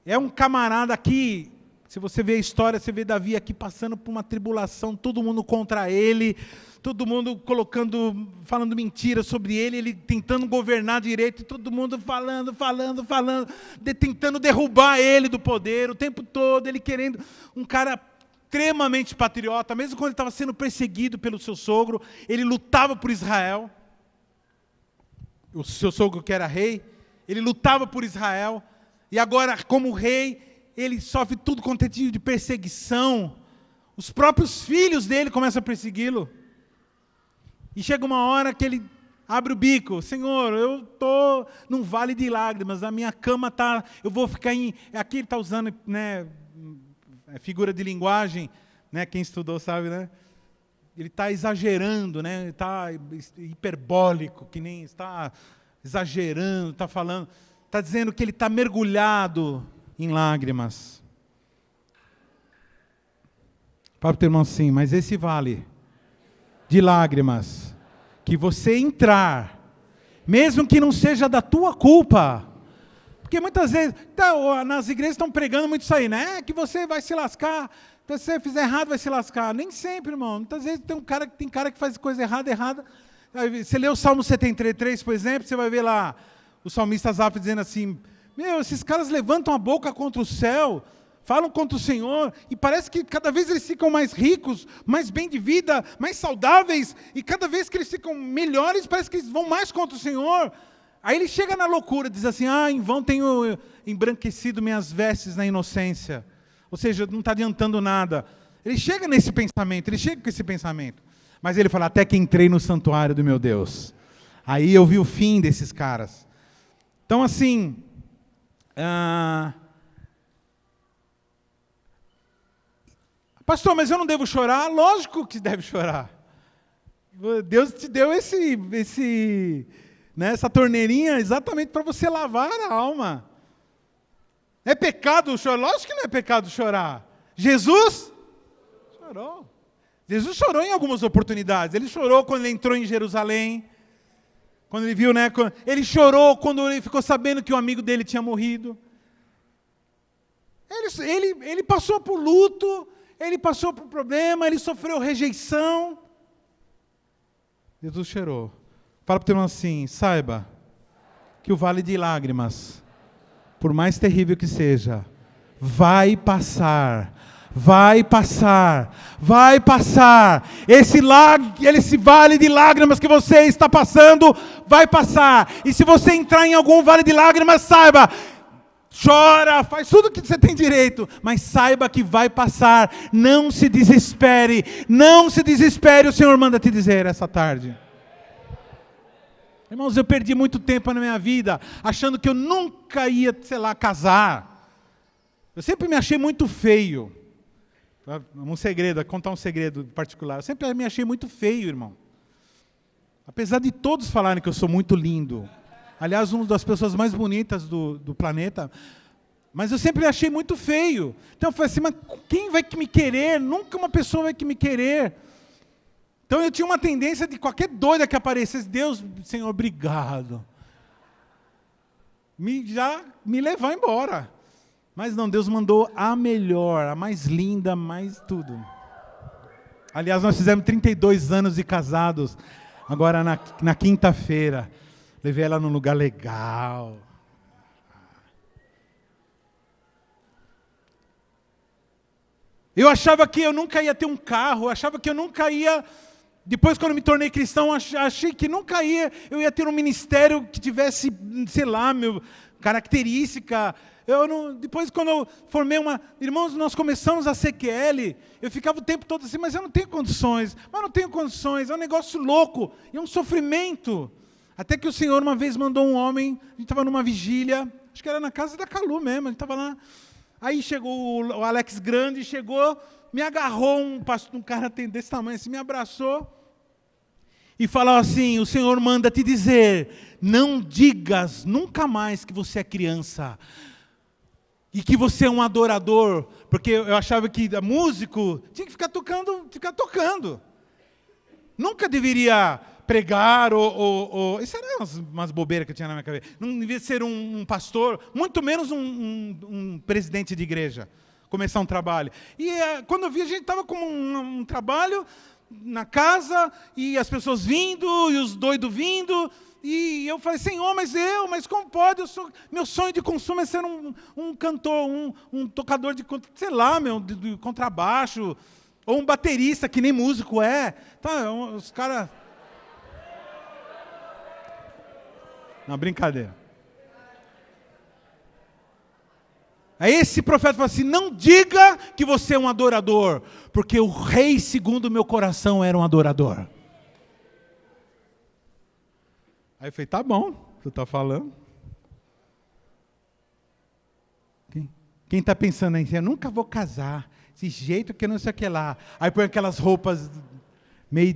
É um camarada aqui, se você vê a história, você vê Davi aqui passando por uma tribulação, todo mundo contra ele, todo mundo falando mentiras sobre ele tentando governar direito, e todo mundo falando, tentando derrubar ele do poder, o tempo todo, ele querendo, um cara extremamente patriota, mesmo quando ele estava sendo perseguido pelo seu sogro, ele lutava por Israel, o seu sogro que era rei, ele lutava por Israel, e agora, como rei, ele sofre tudo quanto é tipo de perseguição. Os próprios filhos dele começam a persegui-lo. E chega uma hora que ele abre o bico. Senhor, eu estou num vale de lágrimas, a minha cama está... Eu vou ficar em... Aqui ele está usando, né, figura de linguagem, né, quem estudou sabe, né? Ele está exagerando, né? Ele está hiperbólico, que nem está exagerando, está falando... Está dizendo que ele está mergulhado em lágrimas. Fala para o teu irmão assim, mas esse vale de lágrimas, que você entrar, mesmo que não seja da tua culpa, porque muitas vezes, nas igrejas estão pregando muito isso aí, né? Que você vai se lascar, se você fizer errado vai se lascar. Nem sempre, irmão. Muitas vezes tem cara que faz coisa errada. Você lê o Salmo 73, por exemplo, você vai ver lá, o salmista Asaf dizendo assim, esses caras levantam a boca contra o céu, falam contra o Senhor, e parece que cada vez eles ficam mais ricos, mais bem de vida, mais saudáveis, e cada vez que eles ficam melhores, parece que eles vão mais contra o Senhor. Aí ele chega na loucura, diz assim, em vão tenho embranquecido minhas vestes na inocência. Ou seja, não está adiantando nada. Ele chega nesse pensamento, ele chega com esse pensamento. Mas ele fala, até que entrei no santuário do meu Deus. Aí eu vi o fim desses caras. Então, assim, pastor, mas eu não devo chorar? Lógico que deve chorar. Deus te deu essa torneirinha exatamente para você lavar a alma. É pecado chorar? Lógico que não é pecado chorar. Jesus chorou. Jesus chorou em algumas oportunidades. Ele chorou quando ele entrou em Jerusalém. Quando ele viu, né? Ele chorou quando ele ficou sabendo que o amigo dele tinha morrido. Ele passou por luto, ele passou por problema, ele sofreu rejeição. Jesus chorou. Fala para o teu irmão assim, saiba que o vale de lágrimas, por mais terrível que seja, vai passar. Vai passar, vai passar. Esse vale de lágrimas que você está passando, vai passar. E se você entrar em algum vale de lágrimas, saiba, chora, faz tudo o que você tem direito, mas saiba que vai passar. Não se desespere, o Senhor manda te dizer essa tarde. Irmãos, eu perdi muito tempo na minha vida, achando que eu nunca ia, casar. Eu sempre me achei muito feio. Um segredo, contar um segredo particular. Eu sempre me achei muito feio, irmão. Apesar de todos falarem que eu sou muito lindo. Aliás, uma das pessoas mais bonitas do planeta. Mas eu sempre me achei muito feio. Então eu falei assim, mas quem vai me querer? Nunca uma pessoa vai me querer. Então eu tinha uma tendência de qualquer doida que aparecesse, Deus, Senhor, obrigado. Já me levar embora. Mas não, Deus mandou a melhor, a mais linda, mais tudo. Aliás, nós fizemos 32 anos de casados, agora na quinta-feira. Levei ela num lugar legal. Eu achava que eu nunca ia ter um carro, eu achava que eu nunca ia... Depois, quando me tornei cristão, achei que nunca eu ia ter um ministério que tivesse, característica... Depois, quando eu formei Irmãos, nós começamos a CQL, eu ficava o tempo todo assim, mas eu não tenho condições, é um negócio louco, é um sofrimento. Até que o Senhor uma vez mandou um homem, a gente estava numa vigília, acho que era na casa da Calu mesmo, a gente estava lá. Aí chegou o Alex Grande, me agarrou, um cara desse tamanho assim, me abraçou, e falou assim, o Senhor manda te dizer, não digas nunca mais que você é criança, e que você é um adorador, porque eu achava que músico tinha que ficar tocando. Nunca deveria pregar, isso era umas bobeiras que eu tinha na minha cabeça. Não devia ser um pastor, muito menos um presidente de igreja, começar um trabalho. E quando eu vi, a gente estava com um trabalho na casa, e as pessoas vindo, e os doidos vindo, e eu falei, Senhor, mas como pode? Meu sonho de consumo é ser um cantor, um tocador de, sei lá, de contrabaixo, ou um baterista, que nem músico é. Tá, os caras... Não, brincadeira. Aí esse profeta falou assim, não diga que você é um adorador, porque o rei, segundo o meu coração, era um adorador. Aí eu falei, tá bom, você está falando. Quem está pensando aí, eu nunca vou casar, desse jeito que não sei o que lá. Aí põe aquelas roupas meio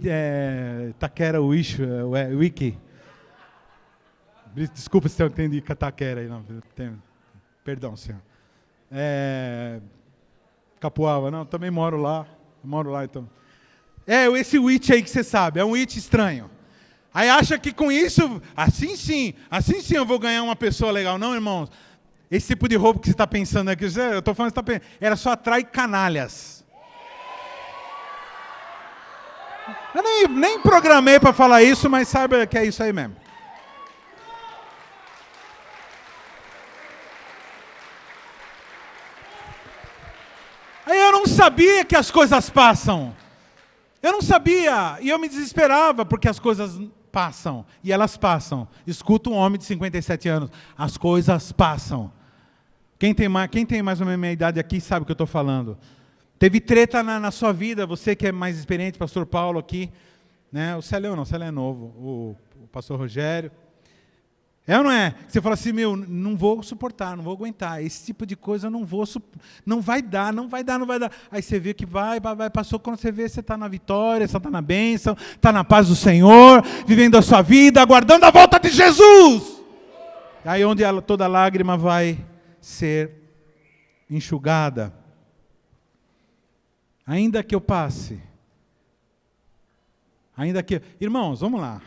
taquera, wiki. Desculpa se eu entendi taquera aí, não. Perdão, senhor. Capoava, não, também moro lá então. Esse witch aí que você sabe, é um witch estranho. Aí acha que com isso, assim sim eu vou ganhar uma pessoa legal. Não, irmãos, esse tipo de roupa que você está pensando aqui, eu estou falando, era só atrai canalhas. Eu nem programei para falar isso, mas saiba que é isso aí mesmo. Aí eu não sabia que as coisas passam. Eu não sabia, e eu me desesperava, porque as coisas passam, e elas passam. Escuta um homem de 57 anos, as coisas passam. Quem tem mais ou menos a minha idade aqui sabe o que eu estou falando. Teve treta na sua vida, você que é mais experiente, pastor Paulo aqui, né? O Célio é novo, o pastor Rogério. É ou não é? Você fala assim, não vou suportar, não vou aguentar, esse tipo de coisa eu não vai dar. Aí você vê que vai, passou, quando você vê, você está na vitória, você está na bênção, está na paz do Senhor, vivendo a sua vida, aguardando a volta de Jesus. Aí onde toda lágrima vai ser enxugada. Ainda que eu passe, irmãos, vamos lá.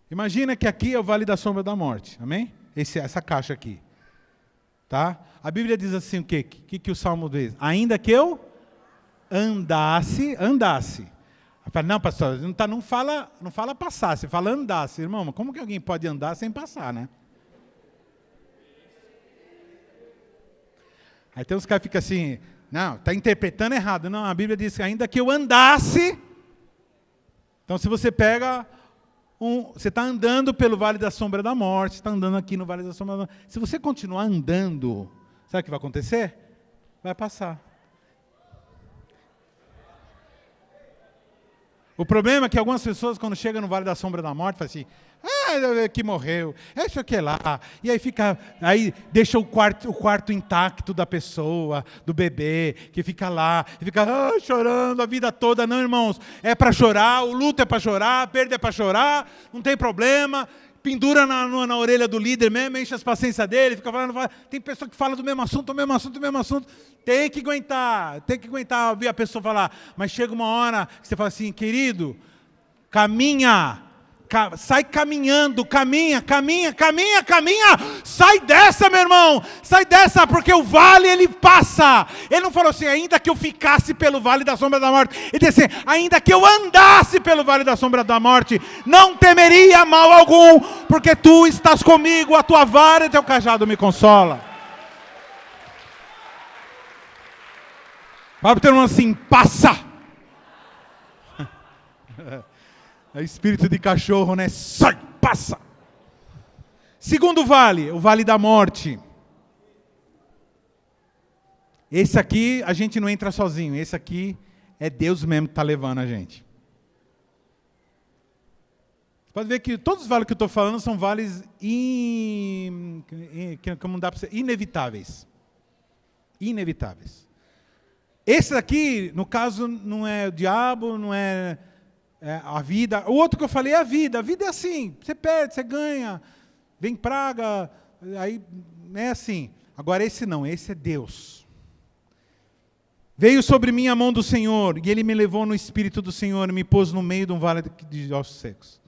Imagina que aqui é o Vale da Sombra da Morte, amém? Essa caixa aqui, tá? A Bíblia diz assim o quê? Que o Salmo diz? Ainda que eu andasse. Eu falo, não, pastor, não fala passar, você fala andasse. Irmão, mas como que alguém pode andar sem passar, né? Aí tem uns caras que ficam assim, não, está interpretando errado. Não, a Bíblia diz que ainda que eu andasse. Então se você pega... você está andando pelo Vale da Sombra da Morte, está andando aqui no Vale da Sombra da Morte. Se você continuar andando, sabe o que vai acontecer? Vai passar. O problema é que algumas pessoas, quando chegam no Vale da Sombra da Morte, falam assim, que morreu, isso aqui é lá. E aí deixa o quarto intacto da pessoa, do bebê, que fica lá, e fica chorando a vida toda. Não, irmãos, é para chorar, o luto é para chorar, a perda é para chorar, não tem problema. Pendura na orelha do líder mesmo, enche as paciências dele, fica falando, tem pessoa que fala do mesmo assunto. Tem que aguentar ouvir a pessoa falar. Mas chega uma hora que você fala assim, querido, caminha, sai caminhando, caminha, sai dessa, meu irmão, sai dessa, porque o vale, ele passa. Ele não falou assim, ainda que eu ficasse pelo vale da sombra da morte, ele disse assim, ainda que eu andasse pelo vale da sombra da morte, não temeria mal algum, porque tu estás comigo, a tua vara e teu cajado me consola. Fala para o teu irmão assim, passa. É espírito de cachorro, né? Sai, passa. Segundo vale, o vale da morte. Esse aqui a gente não entra sozinho. Esse aqui é Deus mesmo que está levando a gente. Você pode ver que todos os vales que eu estou falando são vales como dá para ser, inevitáveis. Inevitáveis. Esse aqui, no caso, não é o diabo, não é... a vida. O outro que eu falei é a vida. A vida é assim, você perde, você ganha, vem praga, aí é assim. Agora esse não, esse é Deus. Veio sobre mim a mão do Senhor, e Ele me levou no Espírito do Senhor e me pôs no meio de um vale de ossos secos.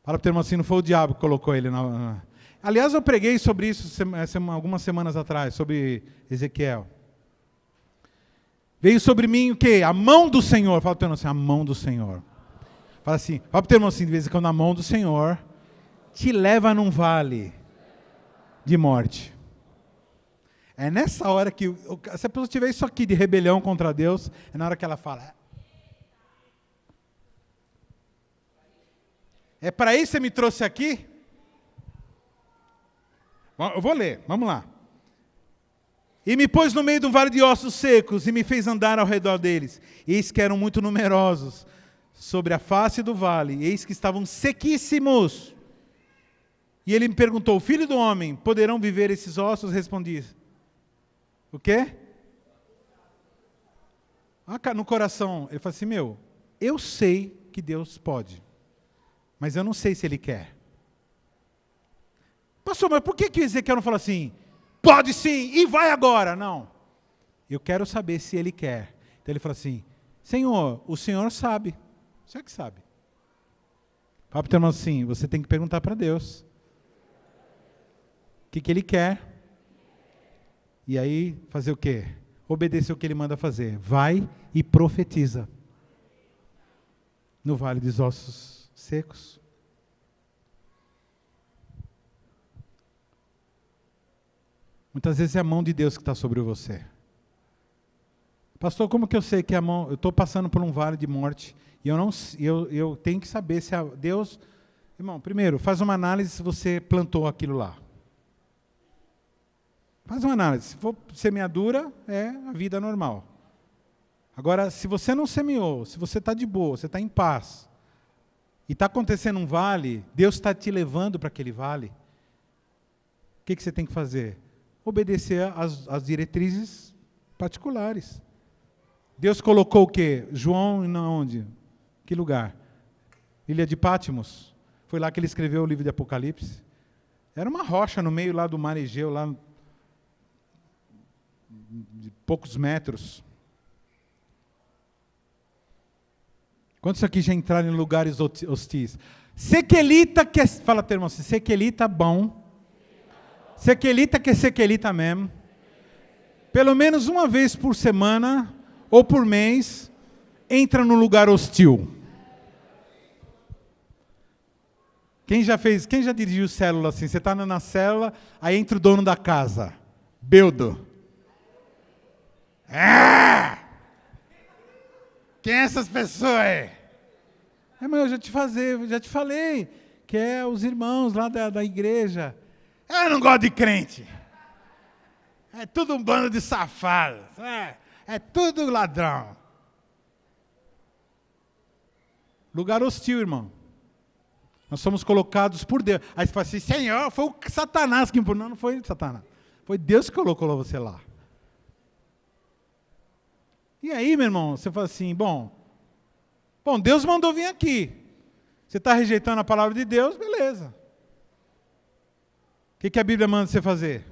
Fala para o teu irmão assim, não foi o diabo que colocou ele na... Aliás, eu preguei sobre isso algumas semanas atrás, sobre Ezequiel. Veio sobre mim o quê? A mão do Senhor. Fala para o teu irmão assim, a mão do Senhor. Fala assim, fala para o teu irmão assim, de vez em quando a mão do Senhor te leva num vale de morte. É nessa hora que, se a pessoa tiver isso aqui de rebelião contra Deus, é na hora que ela fala, é para isso que você me trouxe aqui? Eu vou ler, vamos lá. E me pôs no meio de um vale de ossos secos, e me fez andar ao redor deles. Eis que eram muito numerosos sobre a face do vale, eis que estavam sequíssimos. E ele me perguntou, filho do homem, poderão viver esses ossos? Respondi, o quê? No coração, ele falou assim, eu sei que Deus pode, mas eu não sei se Ele quer. Pastor, mas por que Ezequiel não falou assim, pode sim, e vai agora? Não, eu quero saber se Ele quer. Então ele falou assim, Senhor, o Senhor sabe, o Senhor que sabe. Fala para o teu irmão assim, você tem que perguntar para Deus, o que Ele quer. E aí, fazer o quê? Obedecer o que Ele manda fazer. Vai e profetiza. No vale dos ossos secos. Muitas vezes é a mão de Deus que está sobre você. Pastor, como que eu sei que a mão... Eu estou passando por um vale de morte. E eu tenho que saber se Deus... Irmão, primeiro, faz uma análise se você plantou aquilo lá. Faz uma análise. Se for semeadura, é a vida normal. Agora, se você não semeou, se você está de boa, você está em paz, e está acontecendo um vale, Deus está te levando para aquele vale, o que você tem que fazer? Obedecer às diretrizes particulares. Deus colocou o quê? João, onde? Que lugar? Ilha de Patmos. Foi lá que ele escreveu o livro de Apocalipse. Era uma rocha no meio lá do mar Egeu, lá de poucos metros. Quantos aqui já entraram em lugares hostis? Sequelita quer... Fala, teu irmão, sequelita bom. Sequelita quer sequelita mesmo. Pelo menos uma vez por semana ou por mês, entra no lugar hostil. Quem já dirigiu célula assim? Você está na célula, aí entra o dono da casa. Beldo. Quem é essas pessoas aí? Mas eu já te falei, que é os irmãos lá da igreja. Eu não gosto de crente. É tudo um bando de safados. É tudo ladrão. Lugar hostil, irmão. Nós somos colocados por Deus. Aí você fala assim, Senhor, foi o Satanás que... Não foi Satanás. Foi Deus que colocou você lá. E aí, meu irmão, você fala assim, bom, Deus mandou vir aqui. Você está rejeitando a palavra de Deus, beleza. O que a Bíblia manda você fazer?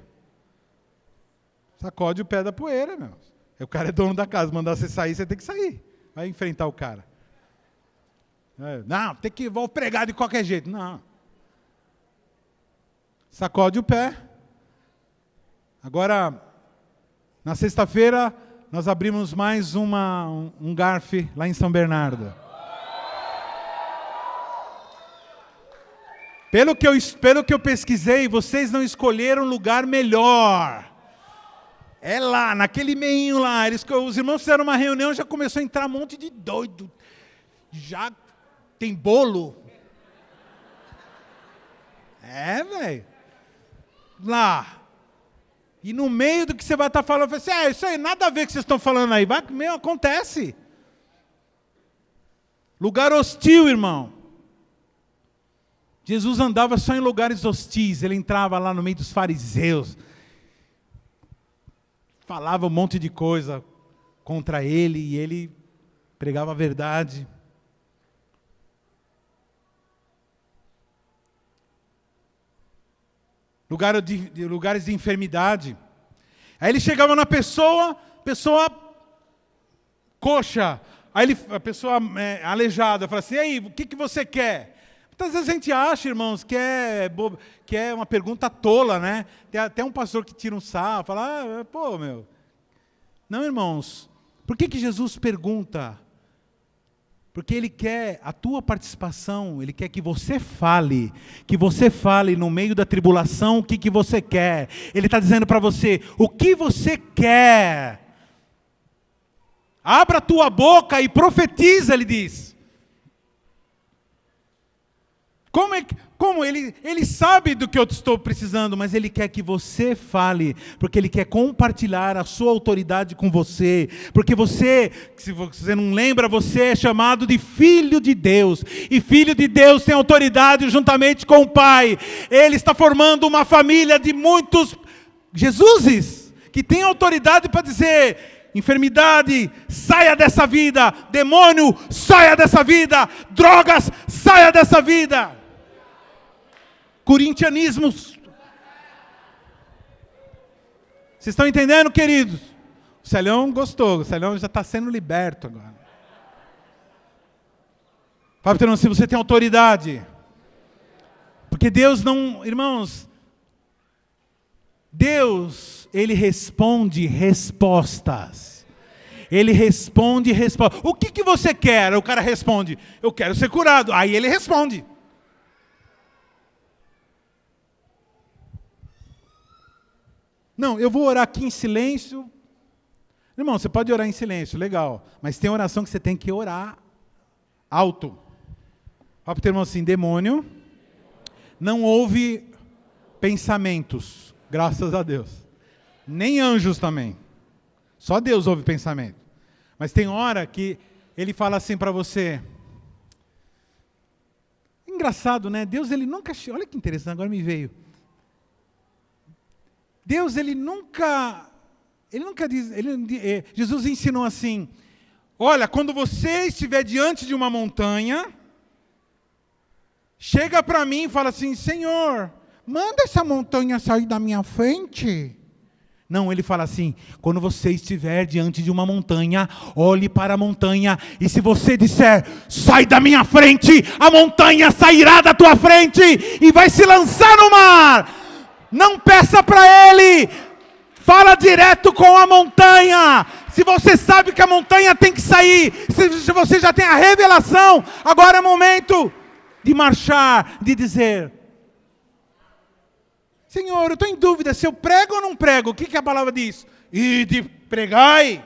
Sacode o pé da poeira, meu. O cara é dono da casa, mandar você sair, você tem que sair. Vai enfrentar o cara. Não, vou pregar de qualquer jeito. Não. Sacode o pé. Agora, na sexta-feira, nós abrimos mais um GARF lá em São Bernardo. Pelo que eu pesquisei, vocês não escolheram lugar melhor. É lá, naquele meinho lá. Os irmãos fizeram uma reunião, já começou a entrar um monte de doido. Já tem bolo. Velho. Lá. E no meio do que você vai estar falando, eu falei assim, isso aí, nada a ver com o que vocês estão falando aí. Acontece. Lugar hostil, irmão. Jesus andava só em lugares hostis. Ele entrava lá no meio dos fariseus. Falava um monte de coisa contra ele e ele pregava a verdade. Lugares de enfermidade. Aí ele chegava na pessoa, pessoa coxa, aí a pessoa aleijada, fala assim, e aí, o que você quer? Muitas vezes a gente acha, irmãos, que é uma pergunta tola, né? Tem até um pastor que tira um sarro, fala, pô, meu. Não, irmãos, por que Jesus pergunta? Porque Ele quer a tua participação, Ele quer que você fale no meio da tribulação o que você quer. Ele está dizendo para você, o que você quer? Abra a tua boca e profetiza, Ele diz. Como ele sabe do que eu estou precisando, mas Ele quer que você fale, porque Ele quer compartilhar a sua autoridade com você, porque você, se você não lembra, você é chamado de filho de Deus, e filho de Deus tem autoridade juntamente com o Pai. Ele está formando uma família de muitos Jesuses, que tem autoridade para dizer, enfermidade, saia dessa vida, demônio, saia dessa vida, drogas, saia dessa vida. Corintianismo. Vocês estão entendendo, queridos? O Celhão gostou, o Celhão já está sendo liberto agora. Fala para o teu irmão, se você tem autoridade. Porque Deus não, irmãos, Deus, Ele responde respostas. Ele responde respostas. O que você quer? O cara responde, eu quero ser curado. Aí Ele responde. Não, eu vou orar aqui em silêncio. Irmão, você pode orar em silêncio, legal. Mas tem oração que você tem que orar alto. Fala para o teu irmão assim, demônio, não ouve pensamentos, graças a Deus. Nem anjos também. Só Deus ouve pensamento. Mas tem hora que Ele fala assim para você. Engraçado, né? Deus, Ele nunca... Olha que interessante, agora me veio. Deus, Ele nunca diz, Jesus ensinou assim, olha, quando você estiver diante de uma montanha, chega para mim e fala assim, Senhor, manda essa montanha sair da minha frente. Não, Ele fala assim, quando você estiver diante de uma montanha, olhe para a montanha, e se você disser, sai da minha frente, a montanha sairá da tua frente, e vai se lançar no mar. Não peça para Ele, fala direto com a montanha. Se você sabe que a montanha tem que sair, se você já tem a revelação, agora é momento de marchar, de dizer, Senhor, eu estou em dúvida se eu prego ou não prego. O que a palavra diz? Ide, pregai.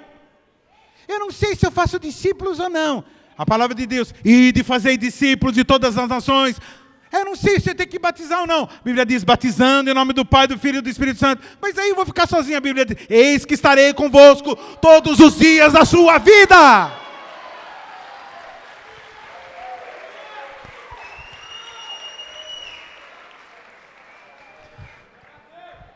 Eu não sei se eu faço discípulos ou não. A palavra de Deus, ide, fazei discípulos de todas as nações. Eu não sei se você tem que batizar ou não. A Bíblia diz, batizando em nome do Pai, do Filho e do Espírito Santo. Mas aí eu vou ficar sozinho. A Bíblia diz, eis que estarei convosco todos os dias da sua vida.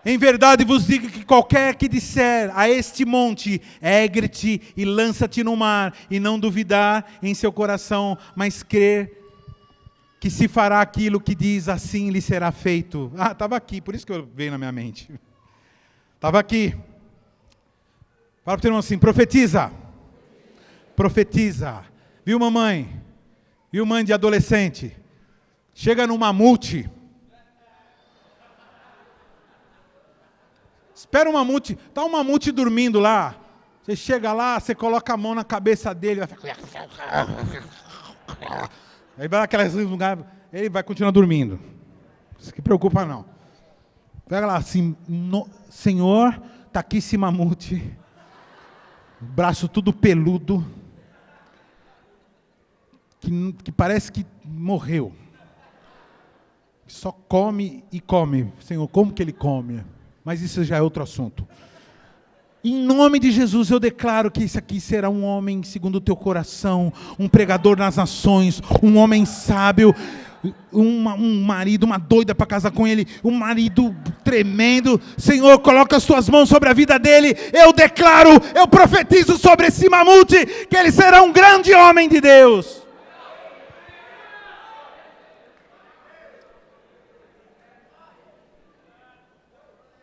Em verdade vos digo que qualquer que disser a este monte, ergue-te e lança-te no mar, e não duvidar em seu coração, mas crer que se fará aquilo que diz, assim lhe será feito. Estava aqui, por isso que eu veio na minha mente. Estava aqui. Fala para o teu irmão assim, profetiza. Profetiza. Viu, mamãe? Viu, mãe de adolescente? Chega no mamute. Espera um mamute. Está um mamute dormindo lá. Você chega lá, você coloca a mão na cabeça dele. Aí vai naquelas lugar, ele vai continuar dormindo. Não se preocupa não. Pega lá assim, Senhor, está aqui esse mamute, braço tudo peludo, que parece que morreu. Só come e come. Senhor, como que ele come? Mas isso já é outro assunto. Em nome de Jesus, eu declaro que esse aqui será um homem segundo o teu coração, um pregador nas nações, um homem sábio, um marido, uma doida para casar com ele, um marido tremendo. Senhor, coloca as tuas mãos sobre a vida dele. Eu declaro, eu profetizo sobre esse mamute, que ele será um grande homem de Deus.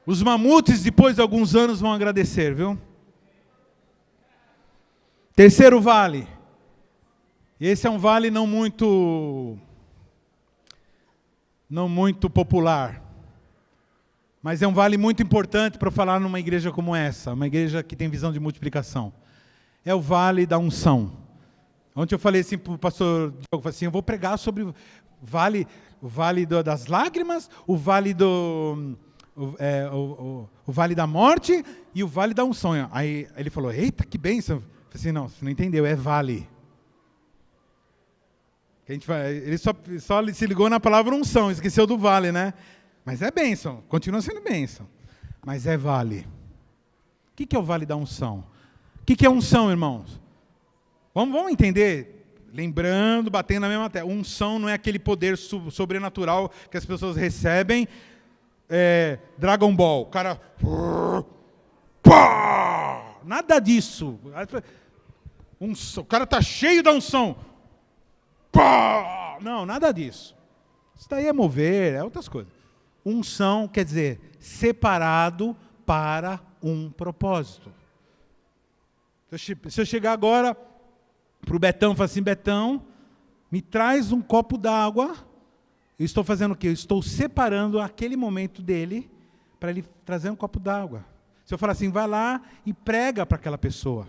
Os mamutes, depois de alguns anos, vão agradecer, viu? Terceiro vale. Esse é um vale não muito popular. Mas é um vale muito importante para falar numa igreja como essa, uma igreja que tem visão de multiplicação. É o vale da unção. Ontem eu falei assim para o pastor Diogo, assim, eu vou pregar sobre o vale das lágrimas, o vale o vale da morte e o vale da unção. Aí ele falou, eita, que bênção. Eu falei assim, não, você não entendeu, é vale. Ele só se ligou na palavra unção, esqueceu do vale, né? Mas é bênção, continua sendo bênção. Mas é vale. O que é o vale da unção? O que é unção, irmãos? Vamos entender, lembrando, batendo na mesma terra. Unção não é aquele poder sobrenatural que as pessoas recebem. Dragon Ball, o cara... Pá! Nada disso. O cara está cheio da unção. Pá! Não, nada disso. Isso daí é mover, é outras coisas. Unção quer dizer separado para um propósito. Se eu chegar agora para o Betão e falar assim, Betão, me traz um copo d'água, eu estou fazendo o quê? Eu estou separando aquele momento dele para ele trazer um copo d'água. Se eu falar assim, vai lá e prega para aquela pessoa.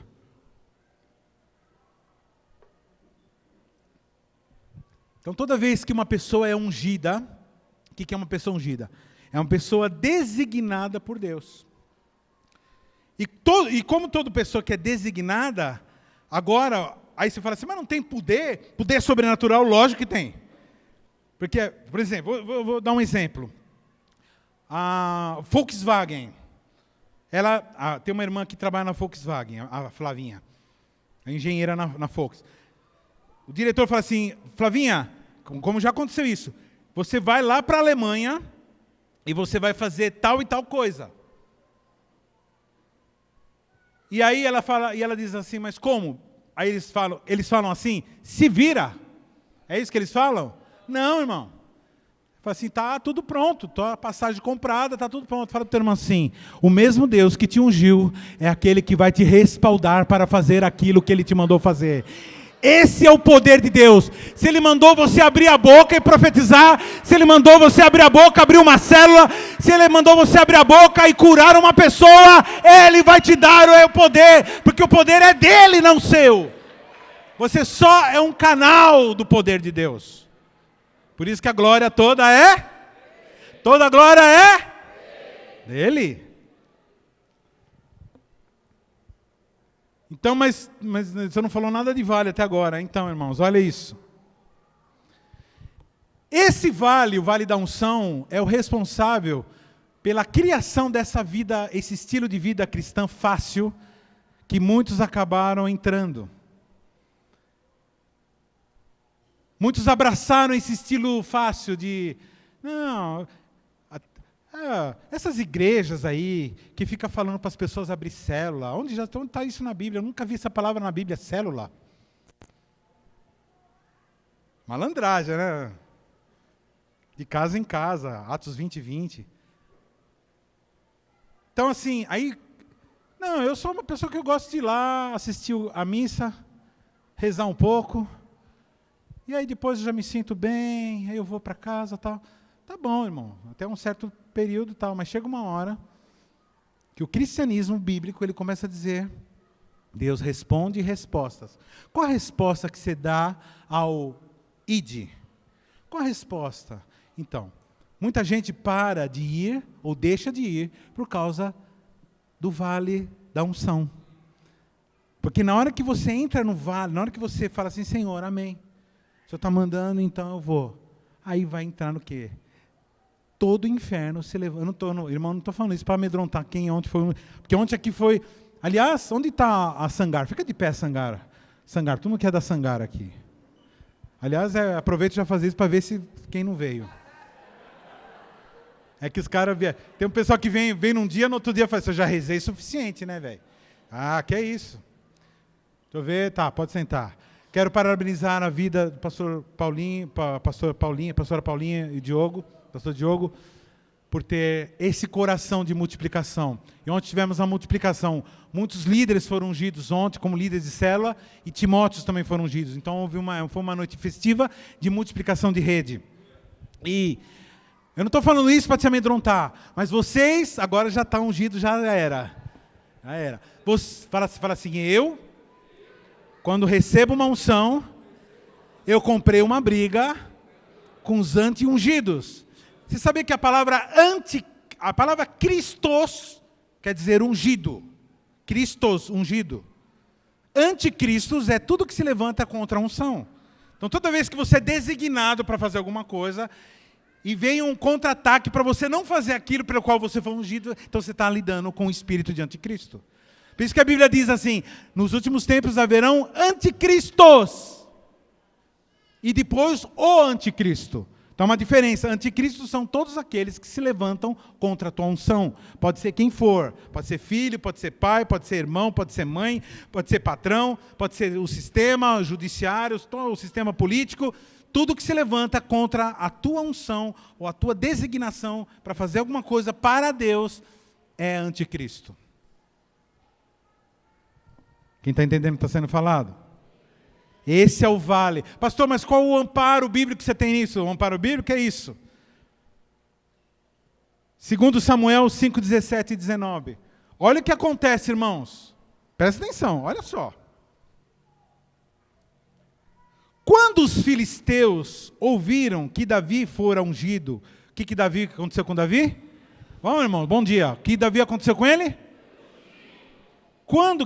Então, toda vez que uma pessoa é ungida, o que é uma pessoa ungida? É uma pessoa designada por Deus. E como toda pessoa que é designada, agora, aí você fala assim, mas não tem poder? Poder sobrenatural, lógico que tem. Porque, por exemplo, vou dar um exemplo. A Volkswagen, tem uma irmã que trabalha na Volkswagen, a Flavinha, a engenheira na Volkswagen. O diretor fala assim, Flavinha, como já aconteceu isso, você vai lá para a Alemanha e você vai fazer tal e tal coisa. E aí ela diz assim, mas como? Aí eles falam assim, se vira. É isso que eles falam? Não, irmão. Fala assim, tá tudo pronto, a passagem comprada, tá tudo pronto. Fala para o teu irmão assim, o mesmo Deus que te ungiu é aquele que vai te respaldar para fazer aquilo que Ele te mandou fazer. Esse é o poder de Deus. Se Ele mandou você abrir a boca e profetizar, se Ele mandou você abrir a boca, abrir uma célula, se Ele mandou você abrir a boca e curar uma pessoa, Ele vai te dar o poder, porque o poder é dEle, não seu. Você só é um canal do poder de Deus. Por isso que a glória toda a glória é dEle. Então, mas você não falou nada de vale até agora. Então, irmãos, olha isso. Esse vale, o vale da unção, é o responsável pela criação dessa vida, esse estilo de vida cristã fácil, que muitos acabaram entrando. Muitos abraçaram esse estilo fácil de... Não... essas igrejas aí, que ficam falando para as pessoas abrir célula, onde está isso na Bíblia? Eu nunca vi essa palavra na Bíblia, célula. Malandragem, né? De casa em casa, Atos 20:20. Então assim, aí... Não, eu sou uma pessoa que eu gosto de ir lá, assistir a missa, rezar um pouco, e aí depois eu já me sinto bem, aí eu vou para casa e tal. Tá bom, irmão, até um certo período tal, mas chega uma hora que o cristianismo bíblico ele começa a dizer, Deus responde respostas. Qual a resposta que você dá ao id? Qual a resposta? Então, muita gente para de ir ou deixa de ir por causa do vale da unção. Porque na hora que você entra no vale, na hora que você fala assim, Senhor, amém. O Senhor está mandando, então eu vou. Aí vai entrar no quê? Todo o inferno se levanta. Irmão, não estou falando isso para amedrontar quem ontem foi. Porque ontem aqui foi. Aliás, onde está a Sangara? Fica de pé, Sangara. Sangara, tu não quer dar Sangara aqui. Aliás, aproveita e já fazer isso para ver se quem não veio. É que os caras vieram. Tem um pessoal que vem num dia, no outro dia fala assim, eu já rezei suficiente, né, velho? Ah, que é isso. Deixa eu ver, tá, pode sentar. Quero parabenizar a vida do pastor Paulinho, pastora Paulinha e Diogo, pastor Diogo. por ter esse coração de multiplicação. E ontem tivemos a multiplicação. Muitos líderes foram ungidos ontem, como líderes de célula, e Timóteos também foram ungidos. Então foi uma noite festiva de multiplicação de rede. E eu não estou falando isso para te amedrontar, mas vocês agora já estão ungidos, já era. Já era. Você fala assim, quando recebo uma unção, eu comprei uma briga com os anti-ungidos. Você sabia que a palavra Christos quer dizer ungido. Christos, ungido. Anticristos é tudo que se levanta contra a unção. Então toda vez que você é designado para fazer alguma coisa, e vem um contra-ataque para você não fazer aquilo pelo qual você foi ungido, então você está lidando com o espírito de anticristo. Por isso que a Bíblia diz assim, nos últimos tempos haverão anticristos. E depois o anticristo. Então, uma diferença. Anticristos são todos aqueles que se levantam contra a tua unção. Pode ser quem for. Pode ser filho, pode ser pai, pode ser irmão, pode ser mãe, pode ser patrão, pode ser o sistema judiciário, o sistema político. Tudo que se levanta contra a tua unção ou a tua designação para fazer alguma coisa para Deus é anticristo. Quem está entendendo o que está sendo falado? Esse é o vale. Pastor, mas qual o amparo bíblico que você tem nisso? O amparo bíblico é isso. 2 Samuel 5, 17 e 19. Olha o que acontece, irmãos. Presta atenção, olha só. Quando os filisteus ouviram que Davi fora ungido, o que aconteceu com Davi? Vamos, irmão, bom dia. O que Davi aconteceu com ele?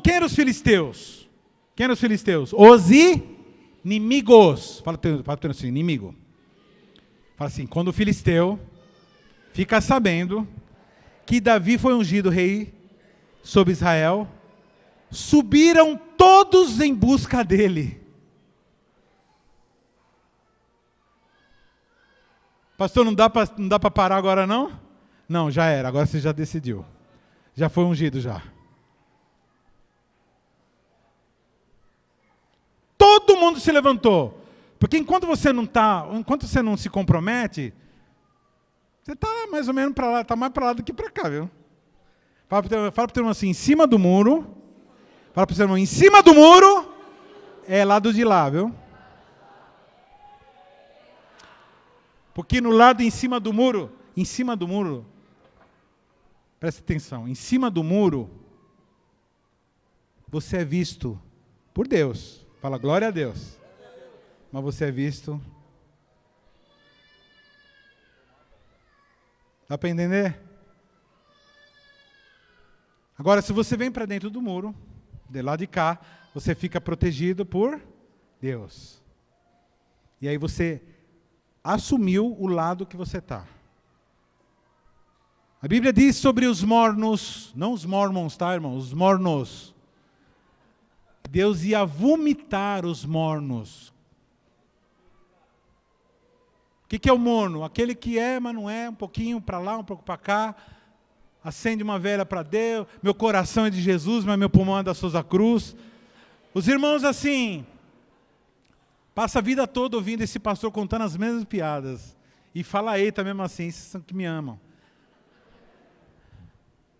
Quem eram os filisteus? Quem eram os filisteus? Os inimigos. Fala assim, inimigo. Fala assim, quando o filisteu fica sabendo que Davi foi ungido rei sobre Israel, subiram todos em busca dele. Pastor, não dá para parar agora não? Não, já era, agora você já decidiu. Já foi ungido já. Todo mundo se levantou. Porque enquanto você não se compromete, você está mais ou menos para lá, está mais para lá do que para cá, viu? Fala para o teu irmão assim, em cima do muro. Fala para o teu irmão, em cima do muro é lado de lá, viu? Porque no lado em cima do muro, presta atenção, em cima do muro, você é visto por Deus. Fala, glória a Deus. Mas você é visto. Dá para entender? Agora, se você vem para dentro do muro, de lá de cá, você fica protegido por Deus. E aí você assumiu o lado que você está. A Bíblia diz sobre os mornos, não os mormons, tá, irmão? Os mornos. Deus ia vomitar os mornos. O que é o morno? Aquele que é, mas não é, um pouquinho para lá, um pouco para cá. Acende uma vela para Deus. Meu coração é de Jesus, mas meu pulmão é da Souza Cruz. Os irmãos assim, passa a vida toda ouvindo esse pastor contando as mesmas piadas. E fala eita mesmo assim, vocês são que me amam.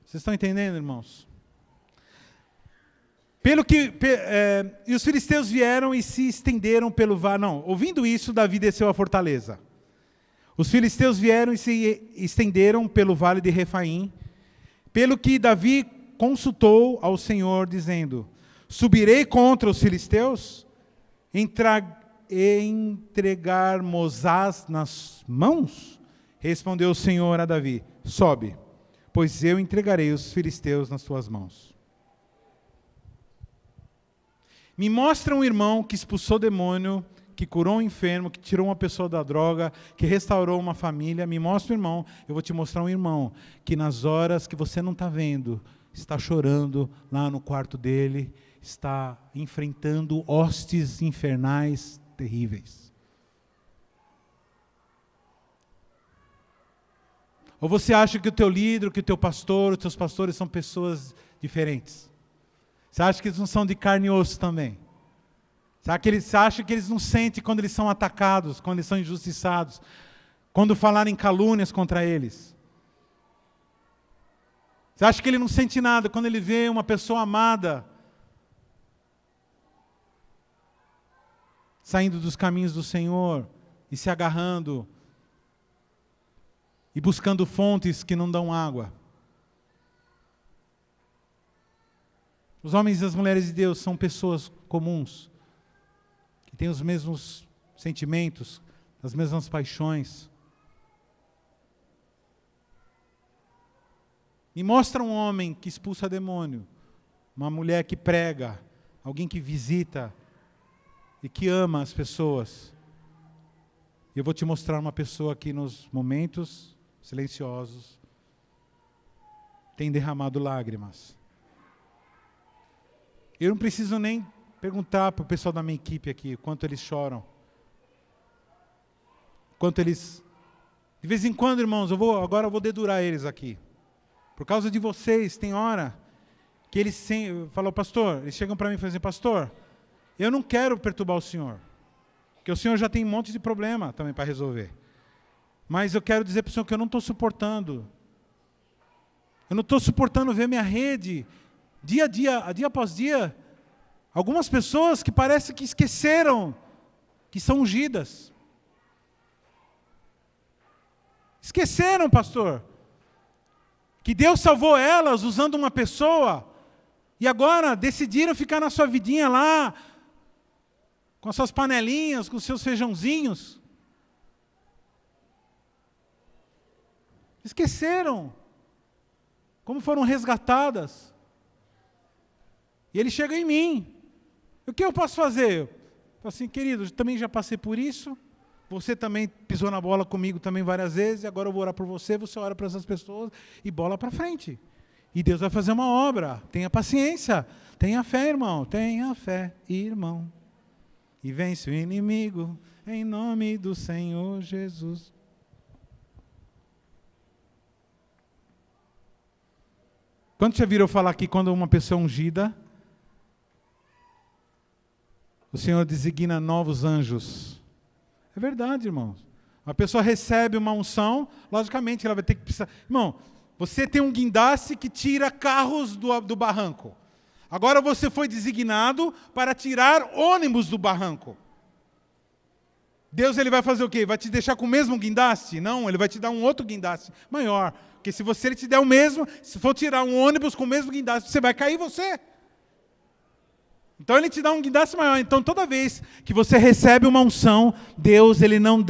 Vocês estão entendendo, irmãos? E os filisteus vieram e se estenderam pelo vale. Não, ouvindo isso, Davi desceu à fortaleza. Os filisteus vieram e se estenderam pelo vale de Refaim, pelo que Davi consultou ao Senhor, dizendo, subirei contra os filisteus, entregar Mosás nas mãos? Respondeu o Senhor a Davi, sobe, pois eu entregarei os filisteus nas tuas mãos. Me mostra um irmão que expulsou demônio, que curou um enfermo, que tirou uma pessoa da droga, que restaurou uma família. Me mostra um irmão, eu vou te mostrar um irmão, que nas horas que você não está vendo, está chorando lá no quarto dele, está enfrentando hostes infernais terríveis. Ou você acha que o teu líder, que o teu pastor, os teus pastores são pessoas diferentes? Você acha que eles não são de carne e osso também? Você acha que eles não sentem quando eles são atacados, quando eles são injustiçados, quando falarem calúnias contra eles? Você acha que ele não sente nada quando ele vê uma pessoa amada saindo dos caminhos do Senhor e se agarrando e buscando fontes que não dão água? Os homens e as mulheres de Deus são pessoas comuns, que têm os mesmos sentimentos, as mesmas paixões. Me mostra um homem que expulsa demônio, uma mulher que prega, alguém que visita e que ama as pessoas. Eu vou te mostrar uma pessoa que nos momentos silenciosos tem derramado lágrimas. Eu não preciso nem perguntar para o pessoal da minha equipe aqui quanto eles choram. Quanto eles... De vez em quando, irmãos, agora eu vou dedurar eles aqui. Por causa de vocês, tem hora que eles falam, pastor, eles chegam para mim e falam assim, pastor, eu não quero perturbar o senhor, porque o senhor já tem um monte de problema também para resolver. Mas eu quero dizer para o senhor que eu não estou suportando. Eu não estou suportando ver minha rede, dia após dia, algumas pessoas que parece que esqueceram que são ungidas. Esqueceram, pastor, que Deus salvou elas usando uma pessoa, e agora decidiram ficar na sua vidinha lá, com as suas panelinhas, com os seus feijãozinhos. Esqueceram como foram resgatadas. E ele chega em mim. O que eu posso fazer? Eu falo assim, querido, eu também já passei por isso. Você também pisou na bola comigo também várias vezes. Agora eu vou orar por você, você ora para essas pessoas e bola para frente. E Deus vai fazer uma obra. Tenha paciência. Tenha fé, irmão. Tenha fé, irmão. E vence o inimigo em nome do Senhor Jesus. Quando já viram falar que quando uma pessoa é ungida, o Senhor designa novos anjos? É verdade, irmãos. Uma pessoa recebe uma unção, logicamente ela vai ter que precisar... Irmão, você tem um guindaste que tira carros do barranco. Agora você foi designado para tirar ônibus do barranco. Deus ele vai fazer o quê? Vai te deixar com o mesmo guindaste? Não, ele vai te dar um outro guindaste maior. Porque se você ele te der o mesmo, se for tirar um ônibus com o mesmo guindaste, você vai cair você. Então ele te dá um guindaste maior. Então toda vez que você recebe uma unção, Deus ele não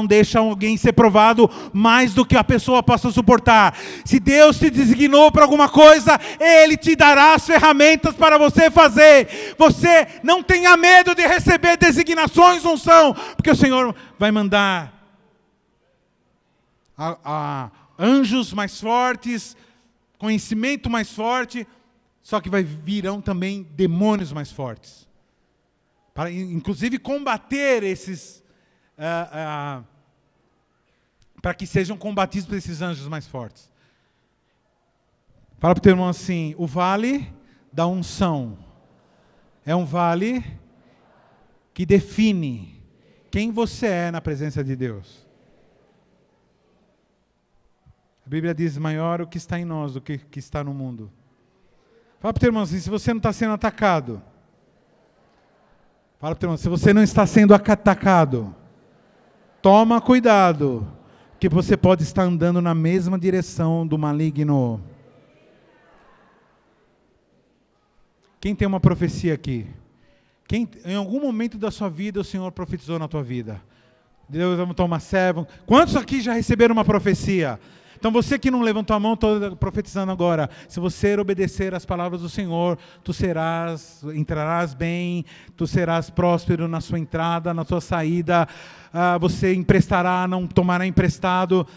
deixa alguém ser provado mais do que a pessoa possa suportar. Se Deus te designou para alguma coisa, Ele te dará as ferramentas para você fazer. Você não tenha medo de receber designações, unção, porque o Senhor vai mandar anjos mais fortes, conhecimento mais forte. Só que virão também demônios mais fortes. Para, inclusive, combater esses... para que sejam combatidos por esses anjos mais fortes. Fala para o teu irmão assim, o vale da unção é um vale que define quem você é na presença de Deus. A Bíblia diz, maior o que está em nós do que está no mundo. Fala para o teu irmão assim, se você não está sendo atacado. Fala para o teu irmão, se você não está sendo atacado, toma cuidado, que você pode estar andando na mesma direção do maligno. Quem tem uma profecia aqui? Em algum momento da sua vida o Senhor profetizou na tua vida? Deus levantou uma serva. Quantos aqui já receberam uma profecia? Então você que não levantou a mão, estou profetizando agora. Se você obedecer às palavras do Senhor, entrarás bem, tu serás próspero na sua entrada, na sua saída, você emprestará, não tomará emprestado.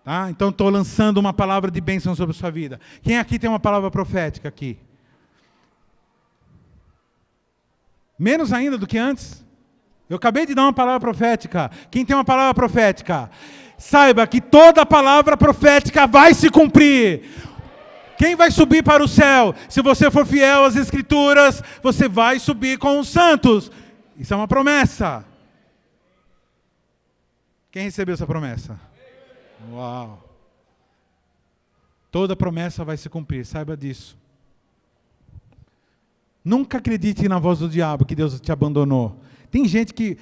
Tá? Então estou lançando uma palavra de bênção sobre a sua vida. Quem aqui tem uma palavra profética aqui? Menos ainda do que antes? Eu acabei de dar uma palavra profética. Quem tem uma palavra profética? Saiba que toda palavra profética vai se cumprir. Quem vai subir para o céu? Se você for fiel às Escrituras, você vai subir com os santos. Isso é uma promessa. Quem recebeu essa promessa? Uau! Toda promessa vai se cumprir, saiba disso. Nunca acredite na voz do diabo que Deus te abandonou. Tem gente que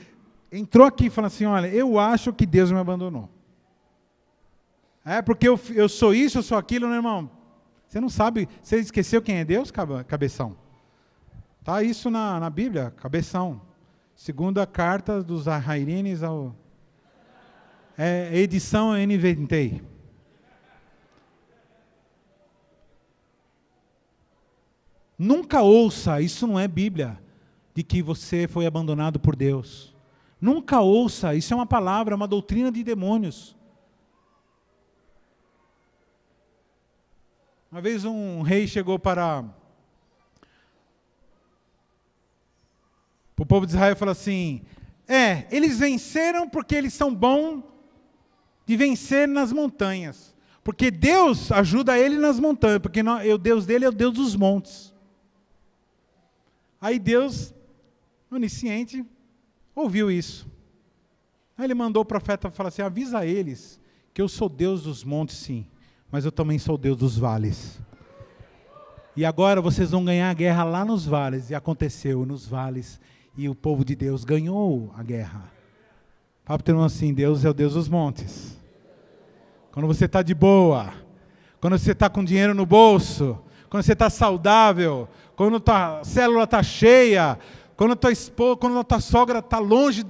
entrou aqui e falou assim, olha, eu acho que Deus me abandonou. É porque eu sou isso, eu sou aquilo, meu irmão. Você não sabe, você esqueceu quem é Deus, cabeção? Está isso na Bíblia, cabeção. Segunda carta dos Hairines ao... edição NVT. Nunca ouça, isso não é Bíblia, de que você foi abandonado por Deus. Nunca ouça, isso é uma palavra, é uma doutrina de demônios. Uma vez um rei chegou para o povo de Israel e falou assim, eles venceram porque eles são bons de vencer nas montanhas. Porque Deus ajuda ele nas montanhas, porque o Deus dele é o Deus dos montes. Aí Deus, onisciente, ouviu isso. Aí ele mandou o profeta falar assim, avisa a eles que eu sou Deus dos montes, sim, mas eu também sou Deus dos vales. E agora vocês vão ganhar a guerra lá nos vales. E aconteceu nos vales, e o povo de Deus ganhou a guerra. Fala para o irmão assim, Deus é o Deus dos montes. Quando você está de boa, quando você está com dinheiro no bolso, quando você está saudável, quando a célula está cheia, quando a tua esposa, quando a tua sogra está longe,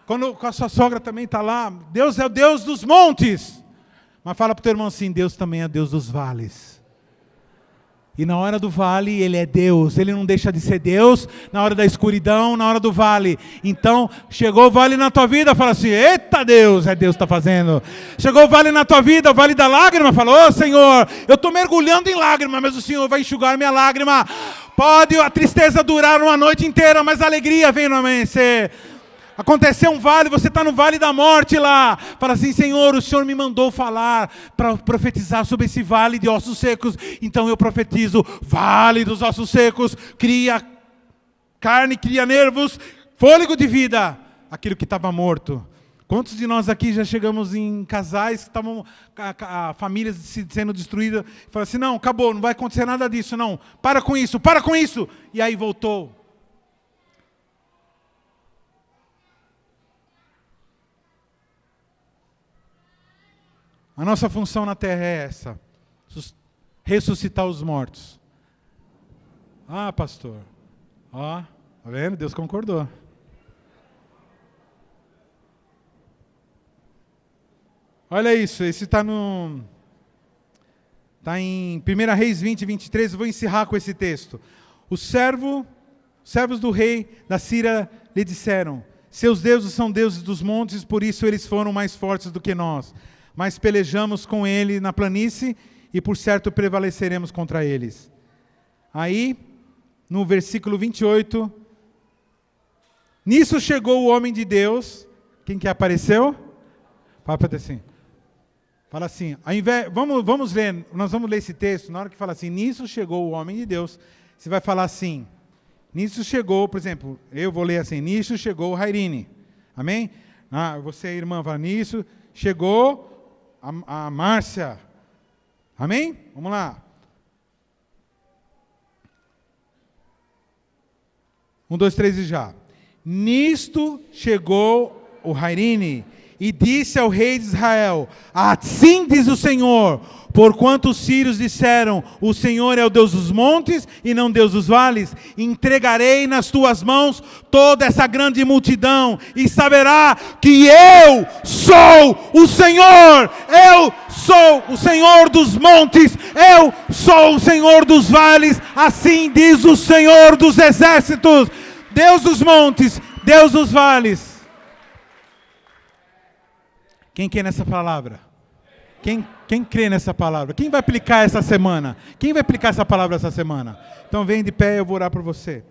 quando a sua sogra também está lá, Deus é o Deus dos montes. Mas fala para o teu irmão assim, Deus também é Deus dos vales. E na hora do vale, Ele é Deus. Ele não deixa de ser Deus na hora da escuridão, na hora do vale. Então, chegou o vale na tua vida, fala assim, eita Deus, é Deus que está fazendo. Chegou o vale na tua vida, o vale da lágrima, fala, ô Senhor, eu estou mergulhando em lágrima, mas o Senhor vai enxugar minha lágrima. Pode a tristeza durar uma noite inteira, mas a alegria vem no amanhecer. Aconteceu um vale, você está no vale da morte lá. Fala assim, Senhor, o Senhor me mandou falar para profetizar sobre esse vale de ossos secos. Então eu profetizo, vale dos ossos secos, cria carne, cria nervos, fôlego de vida. Aquilo que estava morto. Quantos de nós aqui já chegamos em casais que estavam, famílias sendo destruídas. Fala assim, não, acabou, não vai acontecer nada disso, não. Para com isso, para com isso. E aí voltou. A nossa função na terra é essa, ressuscitar os mortos. Ah, pastor, tá vendo? Deus concordou. Olha isso, esse está em 1 Reis 20, 23, eu vou encerrar com esse texto. Os servos do rei da Síria lhe disseram, seus deuses são deuses dos montes, por isso eles foram mais fortes do que nós. Mas pelejamos com ele na planície e por certo prevaleceremos contra eles. Aí, no versículo 28, nisso chegou o homem de Deus, quem que apareceu? Fala assim, ao invés, vamos ler, nós vamos ler esse texto, na hora que fala assim, nisso chegou o homem de Deus, você vai falar assim, nisso chegou, por exemplo, eu vou ler assim, nisso chegou o Hairine, amém? Você, irmã, fala, nisso chegou a Márcia. Amém? Vamos lá. 1, 2, 3 e já. Nisto chegou o Hairine e disse ao rei de Israel, assim diz o Senhor, porquanto os sírios disseram, o Senhor é o Deus dos montes e não Deus dos vales, entregarei nas tuas mãos toda essa grande multidão, e saberá que eu sou o Senhor, eu sou o Senhor dos montes, eu sou o Senhor dos vales, assim diz o Senhor dos exércitos, Deus dos montes, Deus dos vales. Quem crê nessa palavra? Quem crê nessa palavra? Quem vai aplicar essa semana? Quem vai aplicar essa palavra essa semana? Então vem de pé, eu vou orar por você.